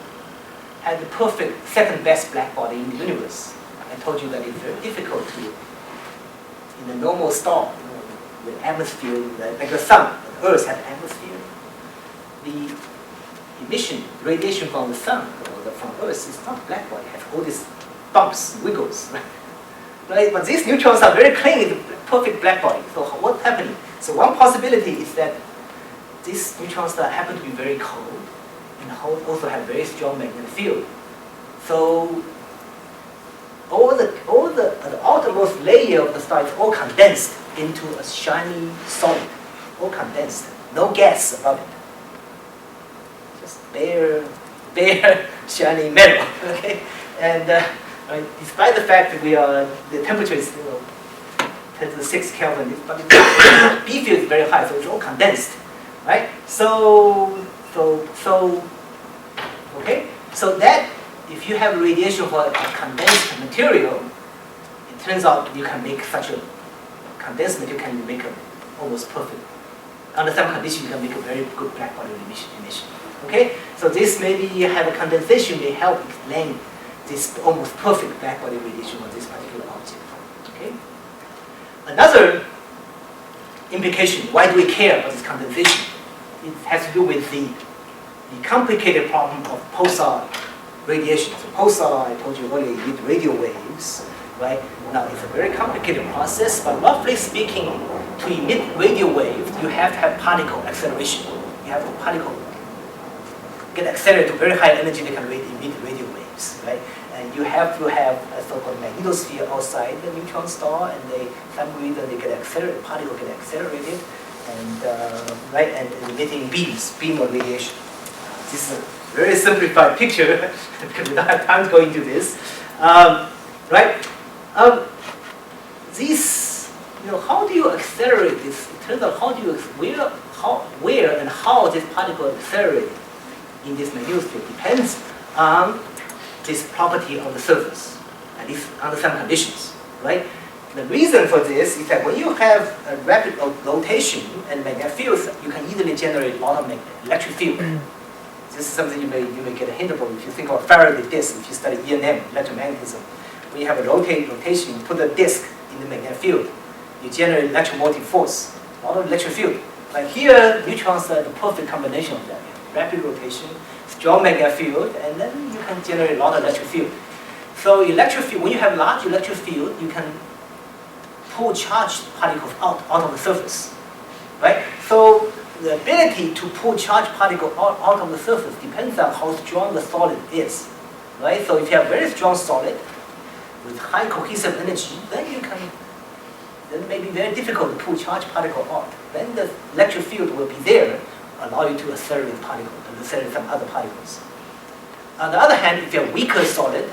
had the perfect second best black body in the universe. I told you that it's very difficult to, in a normal star, with atmosphere, like the sun, the Earth has atmosphere. The emission, radiation from the sun or from Earth is not black body, it has all these bumps, wiggles, right? But these neutrons are very clean, it's a perfect black body. So what's happening? So one possibility is that these neutron stars happen to be very cold and also have very strong magnetic field. So all the outermost layer of the star is all condensed into a shiny solid, all condensed, no gas above it. Just bare bare, shiny metal. Okay, and right, despite the fact that the temperature is 10 to the 6 Kelvin, but the B field is very high, so it's all condensed, right? So okay, so that if you have radiation for a condensed material, it turns out you can make such a condensed material can make a almost perfect. Under some conditions, you can make a very good black body emission. Okay, so this maybe you have a condensation may help explain this almost perfect black body radiation of this particular object. Okay. Another implication, why do we care about this condensation? It has to do with the complicated problem of pulsar radiation. So pulsar, I told you earlier, emit radio waves, right? Now it's a very complicated process, but roughly speaking, to emit radio waves, you have to have particle acceleration. You have the particle get accelerated to very high energy, they can emit radio waves, right? And you have to have a so-called magnetosphere outside the neutron star, and some reason they get accelerated, particle get accelerated, and right, and emitting beam of radiation. This is a very simplified picture because we don't have time to go into this, right? This, how do you accelerate this? It turns out, where and how this particle accelerated in this magnetosphere depends on this property of the surface, at least under some conditions, right? The reason for this is that when you have a rapid rotation and magnetic fields, you can easily generate a lot of electric field. This is something you may get a hint of if you think of Faraday disk. If you study E&M, electromagnetism, when you have a rotation, you put a disk in the magnetic field, you generate electromotive force, a lot of electric field. Like here, neutrons are the perfect combination of that. Rapid rotation, strong magnetic field, and then you can generate a lot of electric field. So electric field, when you have large electric field, you can pull charged particles out of the surface, right? So the ability to pull charged particles out of the surface depends on how strong the solid is, right? So if you have very strong solid with high cohesive energy, then it may be very difficult to pull charged particle out. Then the electric field will be there, allow you to accelerate the particle and accelerate some other particles. On the other hand, if you have weaker solid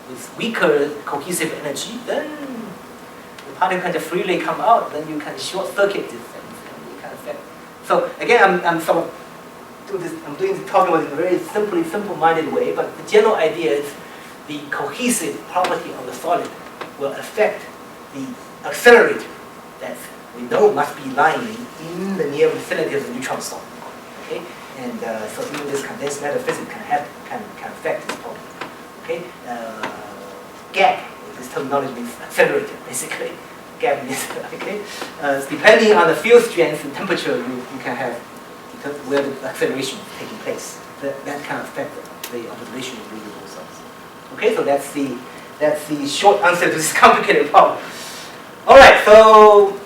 with weaker cohesive energy, then the particle can just freely come out. Then you can short circuit this thing, and you can affect. So again, I'm sort of talking about it in a very simple-minded way, but the general idea is the cohesive property of the solid will affect the accelerator that we know must be lying in the near vicinity of the neutron star. Okay, and so even this condensed matter physics can affect this problem. Okay, gap. This terminology means accelerator, basically. Gap means okay. Depending on the field strength and temperature, you can have where the acceleration is taking place. That can affect the observation of radio results. Okay, so that's the short answer to this complicated problem. All right, so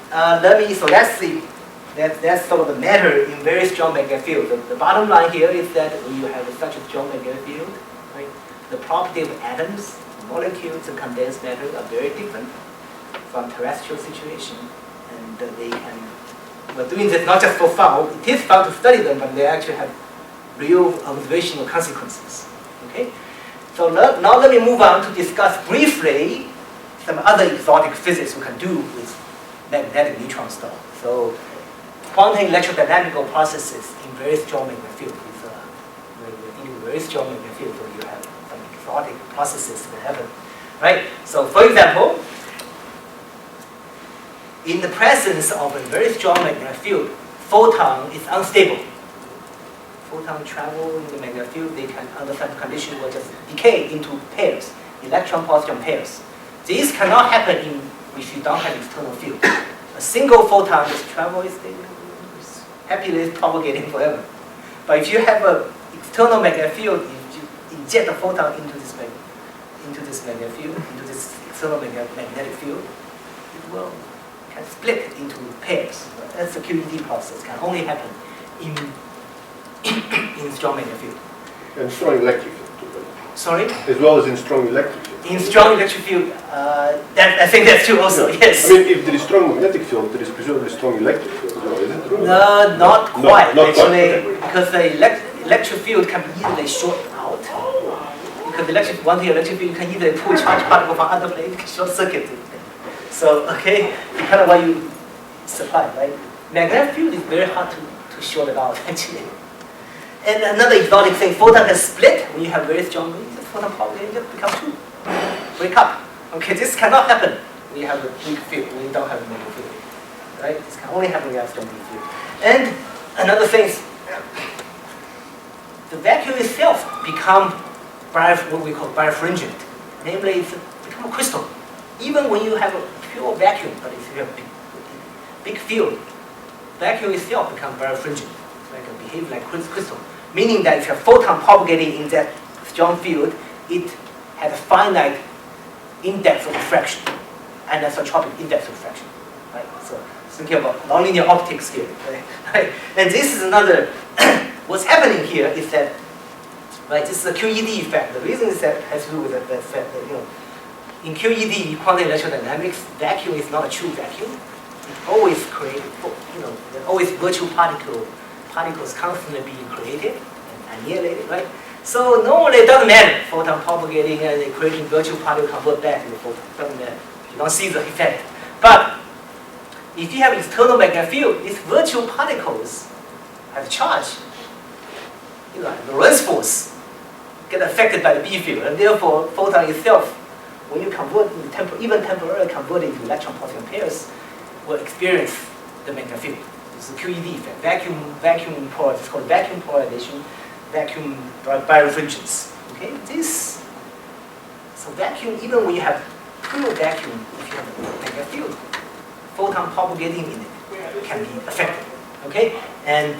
that's sort of the matter in very strong magnetic field. The bottom line here is that when you have such a strong magnetic field, right, the property of atoms, molecules, and condensed matter are very different from terrestrial situation, and we're doing this not just for fun. It is fun to study them, but they actually have real observational consequences. Okay, so now let me move on to discuss briefly some other exotic physics we can do with magnetic neutron star. So quantum electrodynamical processes in very strong magnetic field. We're dealing with very strong magnetic field, so you have some exotic processes that happen, right? So for example, in the presence of a very strong magnetic field, photon is unstable. Photon travel in the magnetic field, they can, under some conditions, will just decay into pairs, electron-positron pairs. This cannot happen if you don't have external field. A single photon just travels, is happily propagating forever. But if you have an external magnetic field, if you inject a photon into this magnetic field, into this external magnetic field, it can split into pairs. That's a QED process. Can only happen in strong magnetic field. And strong electric field too. Sorry? As well as in strong electric field. In strong electric field, I think that's true also, yes. I mean, if there is strong magnetic field, there is presumably strong electric field as well, is it true? Not quite, not actually, quite. Okay. because the electric field can be easily short out. Because one thing electric field, you can either pull charge particle from other place, you can short circuit it. So, okay, kind of what you supply, right? Magnetic field is very hard to short it out, actually. And another exotic thing, photon can split when you have very strong waves. Photon probably just become two, break up. Okay, this cannot happen when you have a weak field, when you don't have a magnetic field, right? This can only happen when you have strong field. And another thing is, the vacuum itself become what we call birefringent. Namely, it's become a crystal. Even when you have a pure vacuum, but if you have big field, vacuum itself become birefringent. Like it behave like crystal. Meaning that if you have photon propagating in that strong field, it has a finite index of refraction, anisotropic index of refraction. Right? So thinking about nonlinear optics here. Right? And this is another. What's happening here is that, right? This is a QED effect. The reason is that has to do with the fact that in QED, quantum electrodynamics, vacuum is not a true vacuum. It always created, there are always virtual particles constantly being created and annihilated, right? So normally it doesn't matter, photon propagating and creating virtual particle convert back to the photon. It doesn't matter. You don't see the effect. But if you have external magnetic field, these virtual particles have charge. The Lorentz force get affected by the B field, and therefore photon itself, when you convert, even temporarily convert into electron-positron pairs, will experience the magnetic field. It's a QED effect. Vacuum polarization. It's called vacuum polarization, vacuum birefringence. Okay, so vacuum, even when you have pure vacuum, if you have a magnetic field, photon propagating in it can be affected. Okay, and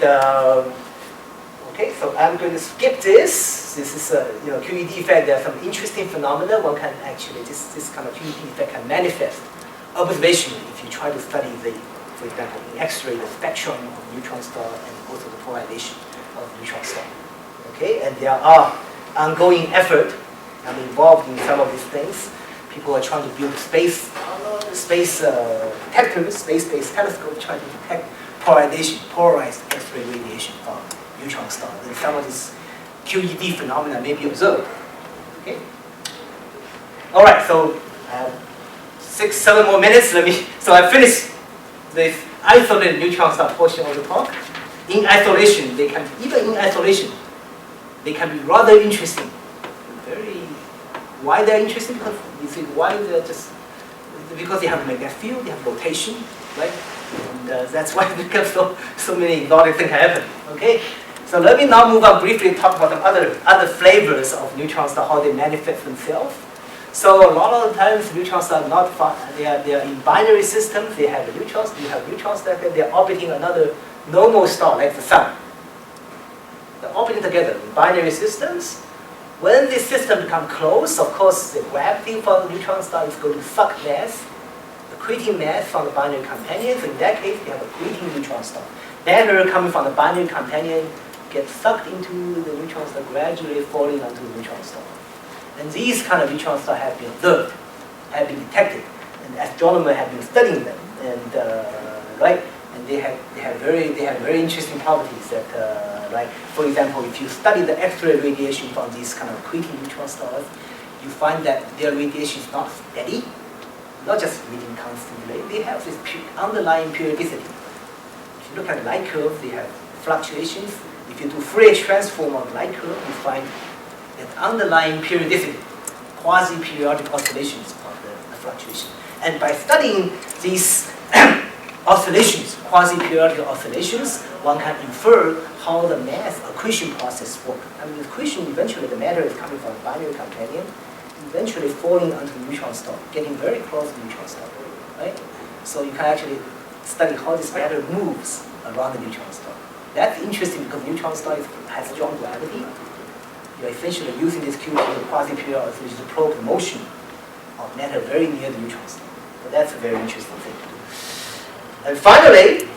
okay, so I'm going to skip this. This is a QED effect. There are some interesting phenomena. One can actually this kind of QED effect can manifest observationally if you try to study for example, in X-ray, the spectrum of neutron star and also the polarization of neutron star. Okay, and there are ongoing effort. I'm involved in some of these things. People are trying to build space detectors, space-based telescopes, trying to detect polarized X-ray radiation from neutron stars. And some of these QED phenomena may be observed. Okay. All right. So I have 6-7 more minutes. So I finished the isolated neutron star portion of the talk. In isolation, they can be rather interesting. Why they're interesting? Because you think why they're just because they have magnetic field, they have rotation, right? And that's why because so many exotic things happen. Okay. So let me now move on briefly and talk about the other flavors of neutron stars, how they manifest themselves. So a lot of the times neutron stars are not far, they are in binary systems. They have neutrons. You have neutrons that they're orbiting another normal star like the sun. They're orbiting together in binary systems. When this system becomes close, of course, the gravity for the neutron star is going to suck mass, accreting mass from the binary companion. So in that case, we have accreting neutron star. Matter coming from the binary companion gets sucked into the neutron star, gradually falling onto the neutron star. And these kind of neutron stars have been observed, have been detected, and astronomers have been studying them. And right, and they have very interesting properties that, like for example, if you study the X-ray radiation from these kind of accreting neutron stars, you find that their radiation is not steady, not just emitting constantly. They have this underlying periodicity. If you look at light curves, they have fluctuations. If you do Fourier transform of light curve, you find that underlying periodicity, quasi-periodic oscillations of the fluctuation. And by studying these oscillations, quasi-periodic oscillations, one can infer how the mass accretion process works. I mean, accretion, eventually the matter is coming from the binary companion, eventually falling onto the neutron star, getting very close to the neutron star, right? So you can actually study how this matter moves around the neutron star. That's interesting because neutron star has strong gravity. You're essentially using this quasi-periodic oscillation to probe the motion of matter very near the neutron star. So that's a very interesting thing to do. And finally,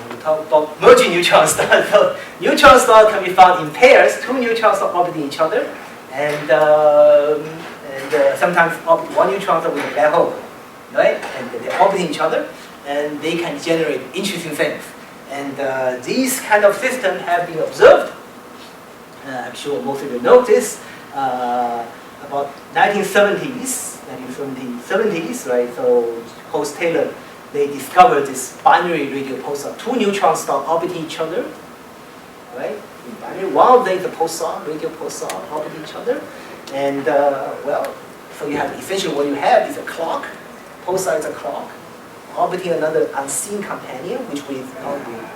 we'll talk about merging neutron stars. So neutron stars can be found in pairs, two neutron stars orbiting each other, and sometimes orbit one neutron star with a black hole, right? And they're orbiting each other, and they can generate interesting things. And these kind of systems have been observed I'm sure most of you know this. About 1970s, right? So Host Taylor, they discovered this binary radio pulsar, two neutron stars orbiting each other, right? In binary, one of them is a pulsar, radio pulsar orbiting each other, and well, so you have essentially what you have is a clock. Pulsar is a clock orbiting another unseen companion, which we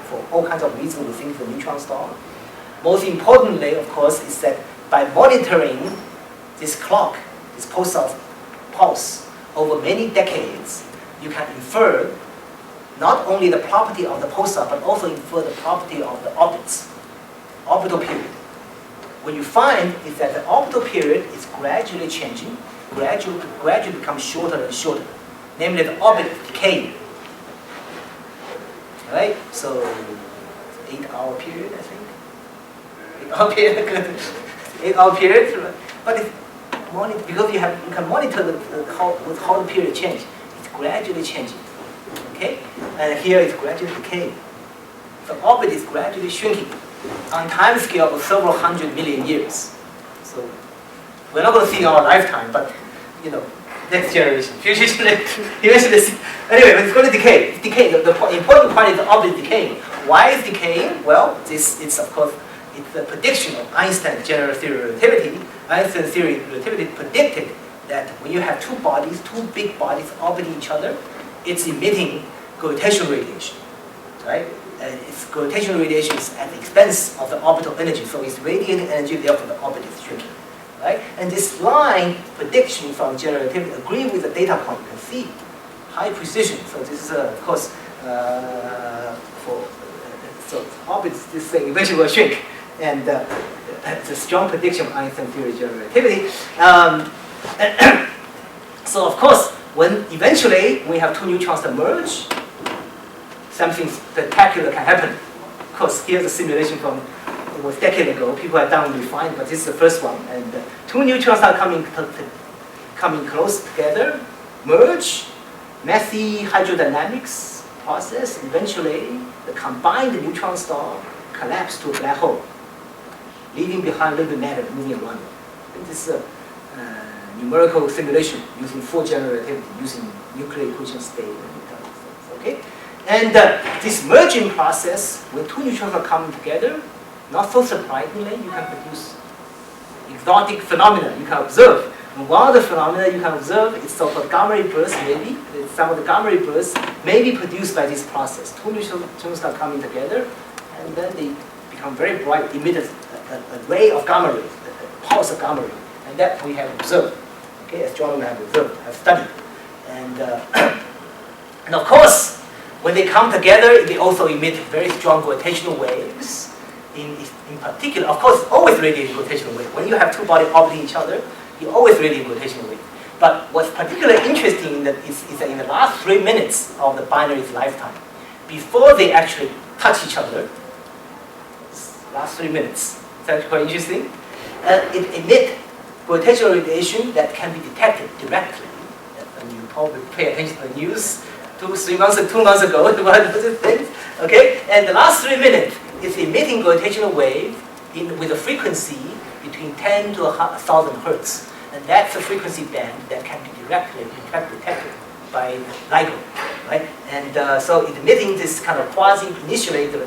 for all kinds of reasons we think is a neutron star. Most importantly, of course, is that by monitoring this clock, this pulsar pulse, over many decades, you can infer not only the property of the pulsar, but also infer the property of the orbits, orbital period. What you find is that the orbital period is gradually changing, gradually becomes shorter and shorter. Namely, the orbit is decaying. Right? So, 8-hour period, I think. 8-hour period, good. 8-hour period, but it's because you can monitor how the period change. It's gradually changing. Okay? And here it's gradually decaying. The orbit is gradually shrinking on time scale of several 100 million years. So we're not going to see in our lifetime, but you know, next generation, future generation, eventually. Anyway, but it's going to decay. It's decaying. The important part is the orbit is decaying. Why is decaying? Well, it's of course it's the prediction of Einstein's general theory of relativity. Einstein's theory of relativity predicted that when you have two big bodies orbiting each other, it's emitting gravitational radiation, right? And its gravitational radiation is at the expense of the orbital energy, so it's radiating energy, therefore the orbit is shrinking, right? And this line prediction from general relativity agree with the data point. You can see high precision. So this is of course so orbits this thing eventually will shrink, and it's a strong prediction of Einstein's theory of general relativity. So of course, when eventually we have two neutrons that merge, something spectacular can happen. Of course, here's a simulation from a decade ago. People have done refined, but this is the first one. And two neutrons are coming close together, merge, messy hydrodynamics process. Eventually, the combined neutron star collapse to a black hole, leaving behind a little bit matter moving around. And this is a numerical simulation using full general relativity, using nuclear equation state and things. Okay. And this merging process, when two neutrons are coming together, not so surprisingly, you can produce exotic phenomena you can observe. And one of the phenomena you can observe is so-called gamma ray bursts, maybe. Some of the gamma ray bursts may be produced by this process. Two neutrons are coming together, and then they become very bright, emit a ray of gamma rays, a pulse of gamma ray. And that we have observed. Okay, astronomers have observed, have studied. And, and of course, when they come together, they also emit very strong gravitational waves. In particular, of course, always radiating gravitational wave. When you have two bodies orbiting each other, you always radiate gravitational wave. But what's particularly interesting is that in the last 3 minutes of the binary's lifetime, before they actually touch each other, last 3 minutes, it's actually quite interesting, it emits gravitational radiation that can be detected directly. And you probably pay attention to the news 2 months ago, okay? And the last 3 minutes is emitting gravitational wave with a frequency between 10 to 1,000 hertz. And that's a frequency band that can be directly detected by LIGO, right? And so it's emitting this kind of quasi-initially, the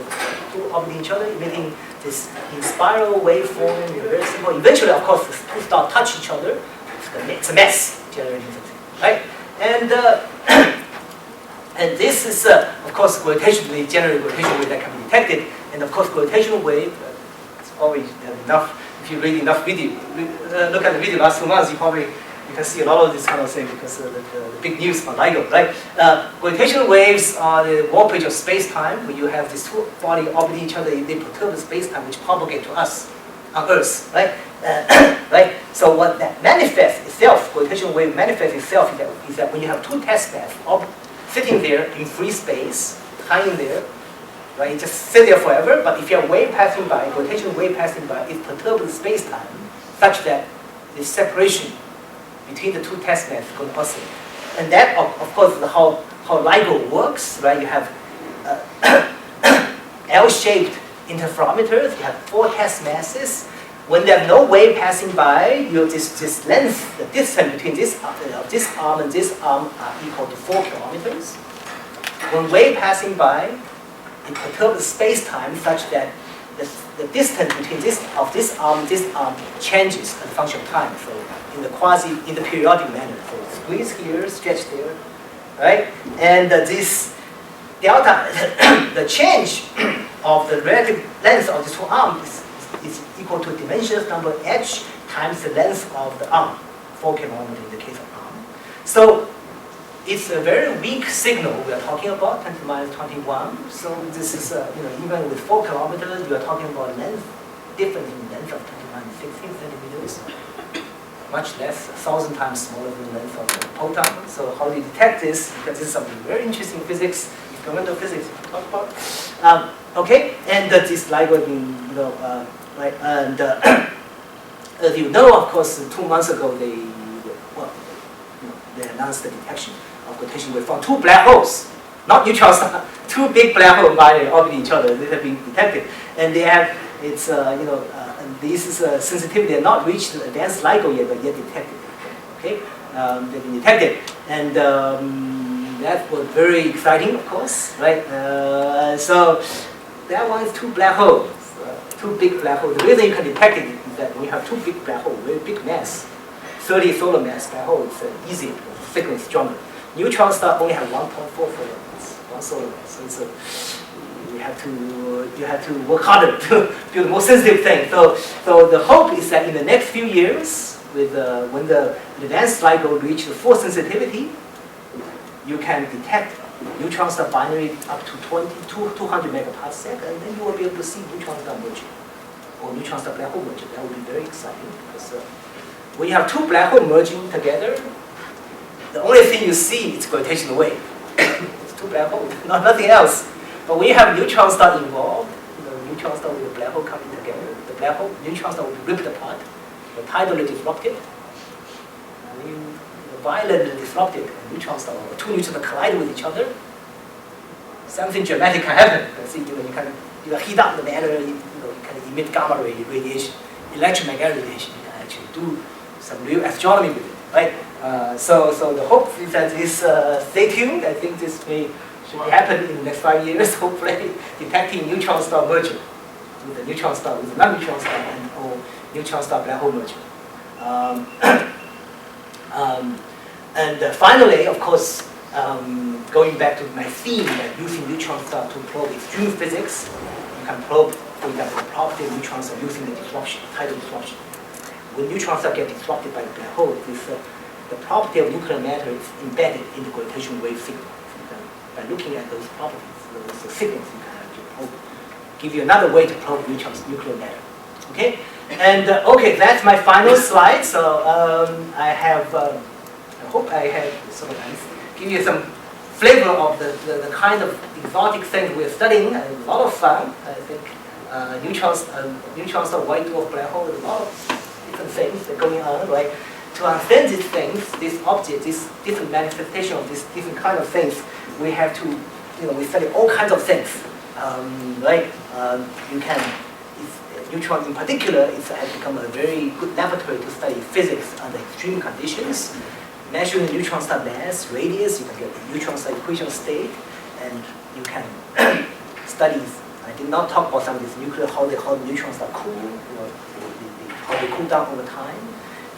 two orbiting each other, emitting this in spiral waveform, very simple. Eventually, of course, the two stars touch each other. It's a mess, generating something, right? And and this is, of course, gravitationally generated gravitational wave that can be detected. And of course, gravitational wave, it's probably enough. If you read enough video, look at the video last 2 months, you can see a lot of this kind of thing because of the big news from LIGO, right? Gravitational waves are the warpage of space-time. When you have these two bodies orbiting each other, they perturb the space-time, which propagate to us on Earth, right? Right? So what that manifests itself, gravitational wave manifests itself is that when you have two test beds sitting there in free space, hanging there, right? You just sit there forever, but if you have a wave passing by, gravitational wave passing by, it perturbs the space-time such that the separation between the two test beds is going to oscillate. And that, of course, is how LIGO works, right? You have L-shaped interferometers, you have 4 test masses, when there's no wave passing by, this length, the distance between this arm and this arm are equal to 4 kilometers. When wave passing by, it perturbs space-time such that the distance between this arm and this arm changes as a function of time. So in the periodic manner. So squeeze here, stretch there, right? And this delta, the change of the relative length of these two arms is equal to dimensionless number h times the length of the arm, 4 kilometers in the case of arm. So it's a very weak signal we are talking about, 10 to the minus 21. So this is, even with 4 kilometers, you are talking about length, difference in length of 10 to the minus 16 centimeters, much less, 1,000 times smaller than the length of the proton. So how do you detect this? Because this is something very interesting in physics, experimental physics we talk about. Okay, and this LIGO being, right, and as you know, of course, 2 months ago they announced the detection of gravitational wave from 2 black holes, not neutron stars, 2 big black holes orbiting each other. They have been detected, and they have and this is sensitivity has not reached the advanced LIGO yet, but yet detected. Okay, they've been detected, and that was very exciting, of course, right? So that one is 2 black holes, 2 big black holes. The reason you can detect it is that when you have 2 big black holes, very big mass, 30 solar mass black hole, it's easy, the signal is stronger. Neutron star only have 1.4 solar mass, 1 solar mass. So it's you have to work harder to build more sensitive things. So the hope is that in the next few years, with when the advanced LIGO reach the full sensitivity, you can detect neutron star binary up to 200 megaparsec, and then you will be able to see neutron star merging or neutron star black hole merging. That would be very exciting because when you have 2 black holes merging together, the only thing you see is gravitational wave. It's 2 black holes, nothing else. But when you have neutron star involved, neutron star with a black hole coming together, the black hole, neutron star will be ripped apart, or tidally disrupted. And you violently disrupted, and neutron star or 2 neutrons collide with each other. Something dramatic can happen. See, you can heat up the matter. You can emit gamma ray radiation, electromagnetic radiation. You can actually do some real astronomy with it, right? So the hope is that this. Stay tuned. I think this should happen in the next 5 years, hopefully, detecting neutron star merger with the neutron star, with the non-neutron star, and or neutron star black hole merger. And finally, of course, going back to my theme that using neutron star to probe extreme physics, you can probe, for example, the property of neutron star using the disruption, tidal disruption. When neutron star get disrupted by the black hole, the property of nuclear matter is embedded in the gravitational wave signal. By looking at those properties, those signals, you can actually probe, give you another way to probe nuclear matter. Okay, and okay, that's my final slide. So I hope I have sort of give you some flavor of the kind of exotic things we're studying. A lot of fun, I think. Neutron star, white dwarf black hole, a lot of different things that are going on, right? To understand these things, these objects, this different manifestation of these different kind of things, we have to, we study all kinds of things, right? You can, neutron in particular, has become a very good laboratory to study physics under extreme conditions. Measuring the neutron star mass, radius, you can get the neutron star equation state, and you can study. I did not talk about some of these nuclear, how the neutron star cool, how they cool down over time,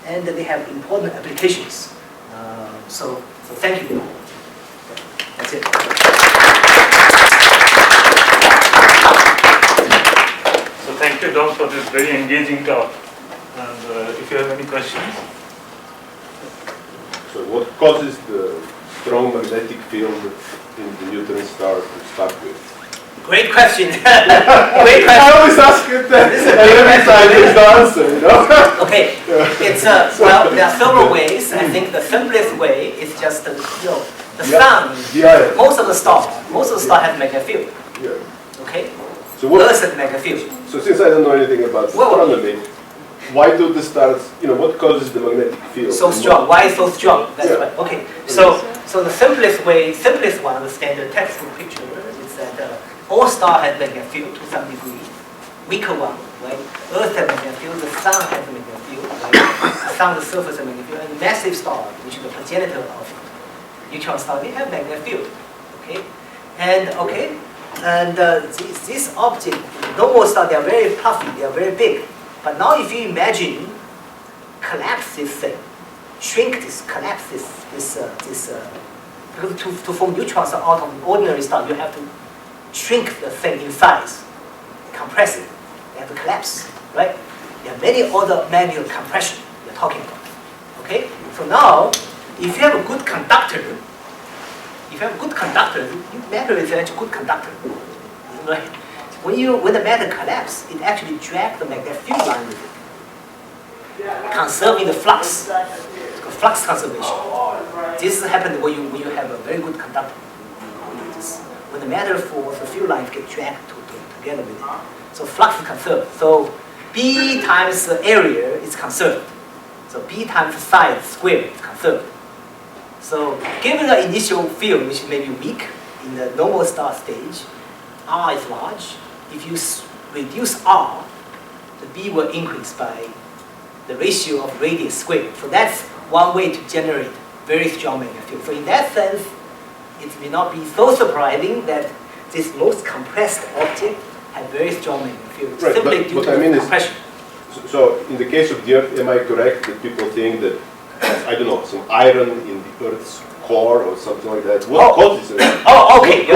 and they have important applications. So thank you. That's it. So thank you, Dong, for this very engaging talk. And if you have any questions. So what causes the strong magnetic field in the neutron star to start with? Great question. Great question. I always ask it that. This is a great question. The answer, Okay, it's well, there are several ways. I think the simplest way is just the sun. Yeah. Most of the stars have magnetic field. Yeah. Okay. So what? Earth has magnetic field. So since I don't know anything about astronomy, why do the stars? What causes the magnetic field? So strong. Why is so strong? That's right. Okay. So the simplest one, the standard textbook picture is that all stars have magnetic field to some degree. Weaker one right? Earth has a magnetic field, the sun has a magnetic field, right? The sun's surface has a magnetic field, and massive star, which is the progenitor of neutron star, they have magnetic field, okay? And these objects, normal stars, they are very puffy, they are very big. But now if you imagine, collapse this thing, shrink this, collapse this, because to form neutron star out of ordinary star, you have to shrink the thing in size, compress it, you have to collapse, right? There are many other manual compression we're talking about, okay? So now, if you have a good conductor, matter is actually a good conductor, right? When the matter collapses, it actually drags the magnetic field line with it, conserving the flux. It's called flux conservation. This happens when you have a very good conductor. When the matter falls, the field lines get dragged together with it. So flux is conserved. So B times the area is conserved. So B times the size squared is conserved. So given the initial field, which may be weak in the normal star stage, R is large. If you reduce R, the B will increase by the ratio of radius squared. So that's one way to generate very strong magnetic field. So in that sense, it may not be so surprising that this most compressed object has very strong magnetic field, right, simply due to the compression. So in the case of the Earth, am I correct that people think that, I don't know, some iron in the Earth's core or something like that? What causes it? Oh, okay.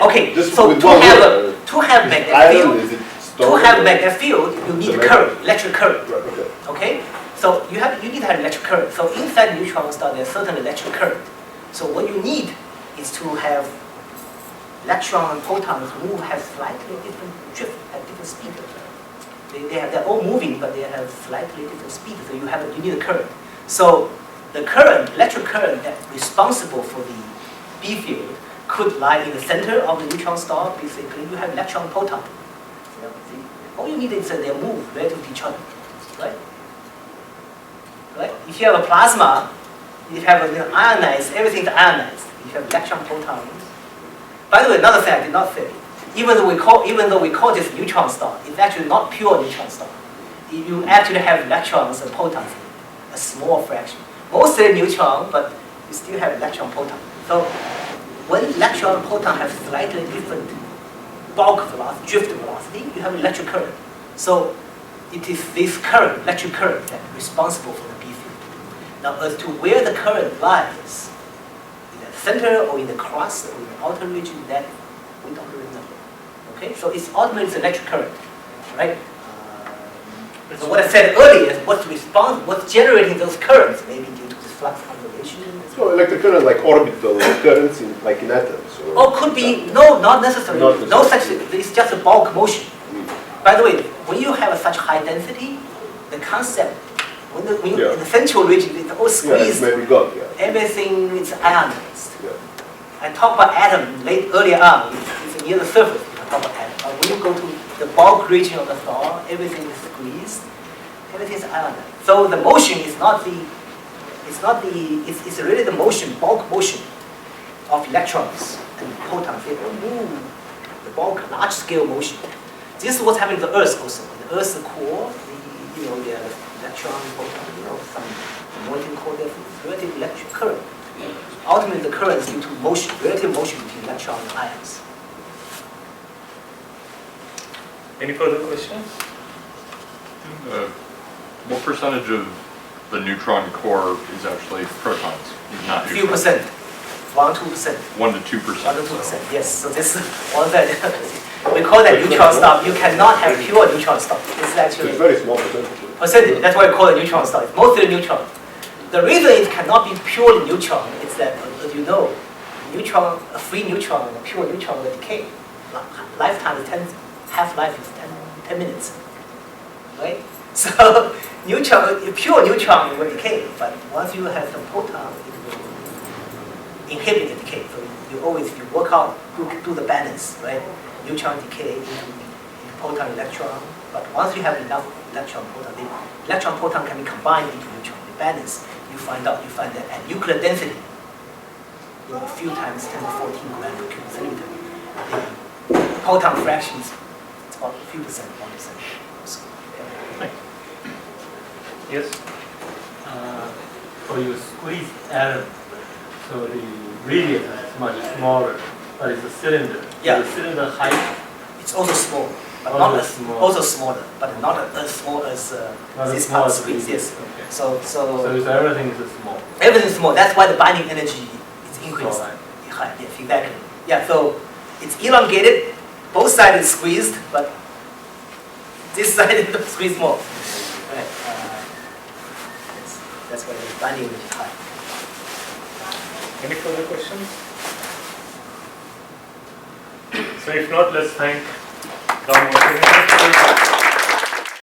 Okay. Just so with to one have word, to have magnetic iron, field, is it to have magnetic field, you need current, electric current. Right, okay. Okay. So you need to have electric current. So inside neutron star, there's certain electric current. So what you need is to have electron and photons move have slightly different drift at different speed. They're all moving, but they have slightly different speed. So you need a current. So the current, electric current that's responsible for the B field could lie in the center of the neutron star. Basically, you have electron and proton. All you need is that they move relative to each other, right? Right? If you have a plasma, you have an ionized, everything's ionized. You have electron protons. By the way, another thing I did not say. Even though we call this neutron star, it's actually not pure neutron star. You actually have electrons and protons, a small fraction. Mostly neutron, but you still have electron proton. So when electron and proton have slightly different bulk velocity, drift velocity, you have electric current. So it is this current, electric current, that is responsible for the B field. Now, as to where the current lies, in the center or in the crust or in the outer region, that we don't really know. Okay, so it's ultimately electric current, right? So what I said earlier, what's generating those currents, maybe due to this flux conservation. So electric current, like orbital currents, like in atoms. Or could be not necessarily. No such thing. It's just a bulk motion. By the way, when you have such high density, the concept when in the central region it's all squeezed. Maybe God. Everything is ionized. Yeah. I talked about atom earlier on. It's near the surface. I talk about atom. But when you go to the bulk region of the star, everything is squeezed. Everything is ionized. So the motion is not the. It's really the motion, bulk motion of electrons and protons. They all move. The bulk, large-scale motion. This is what's happening to the Earth also. The Earth's core, the electron, proton, some molten core, there's relative electric current. Ultimately, the current is due to motion, relative motion between electrons and ions. Any further questions? What percentage of the neutron core is actually protons, not A few neutrons? percent, 1-2%. 1 to 2%. 1-2%, yes. So this is one that we call that neutron star. You cannot have pure neutron star. It's actually It's very small percentage. percentage. That's why we call it neutron star. It's mostly neutron. The reason it cannot be purely neutron is that, as you know, a free neutron and a pure neutron will decay. Lifetime is half-life is 10 minutes, right? So pure neutron will decay, but once you have some proton, it will inhibit the decay. So if you work out, do the balance, right? Neutron decay into proton electron, but once you have enough electron proton, the electron proton can be combined into neutron. The balance, you find that at nuclear density, a few times 10 to 14 grams per cubic centimeter, the proton fraction is about a few percent, 1%. Yes? So you squeeze atom, so the radius is much smaller, but it's a cylinder. Yeah. The cylinder height, It's also small, but Also not as small. also smaller, but not as small as not as this small part as squeeze. radius. Yes. Okay. So So it's everything is small. everything is small. That's why the binding energy is increased. So, High. Yes, exactly. Yeah. So it's elongated. Both sides is squeezed, but this side is squeezed more. Right. That's why the binding energy is high. Any further questions? So if not, let's thank Dong Lai.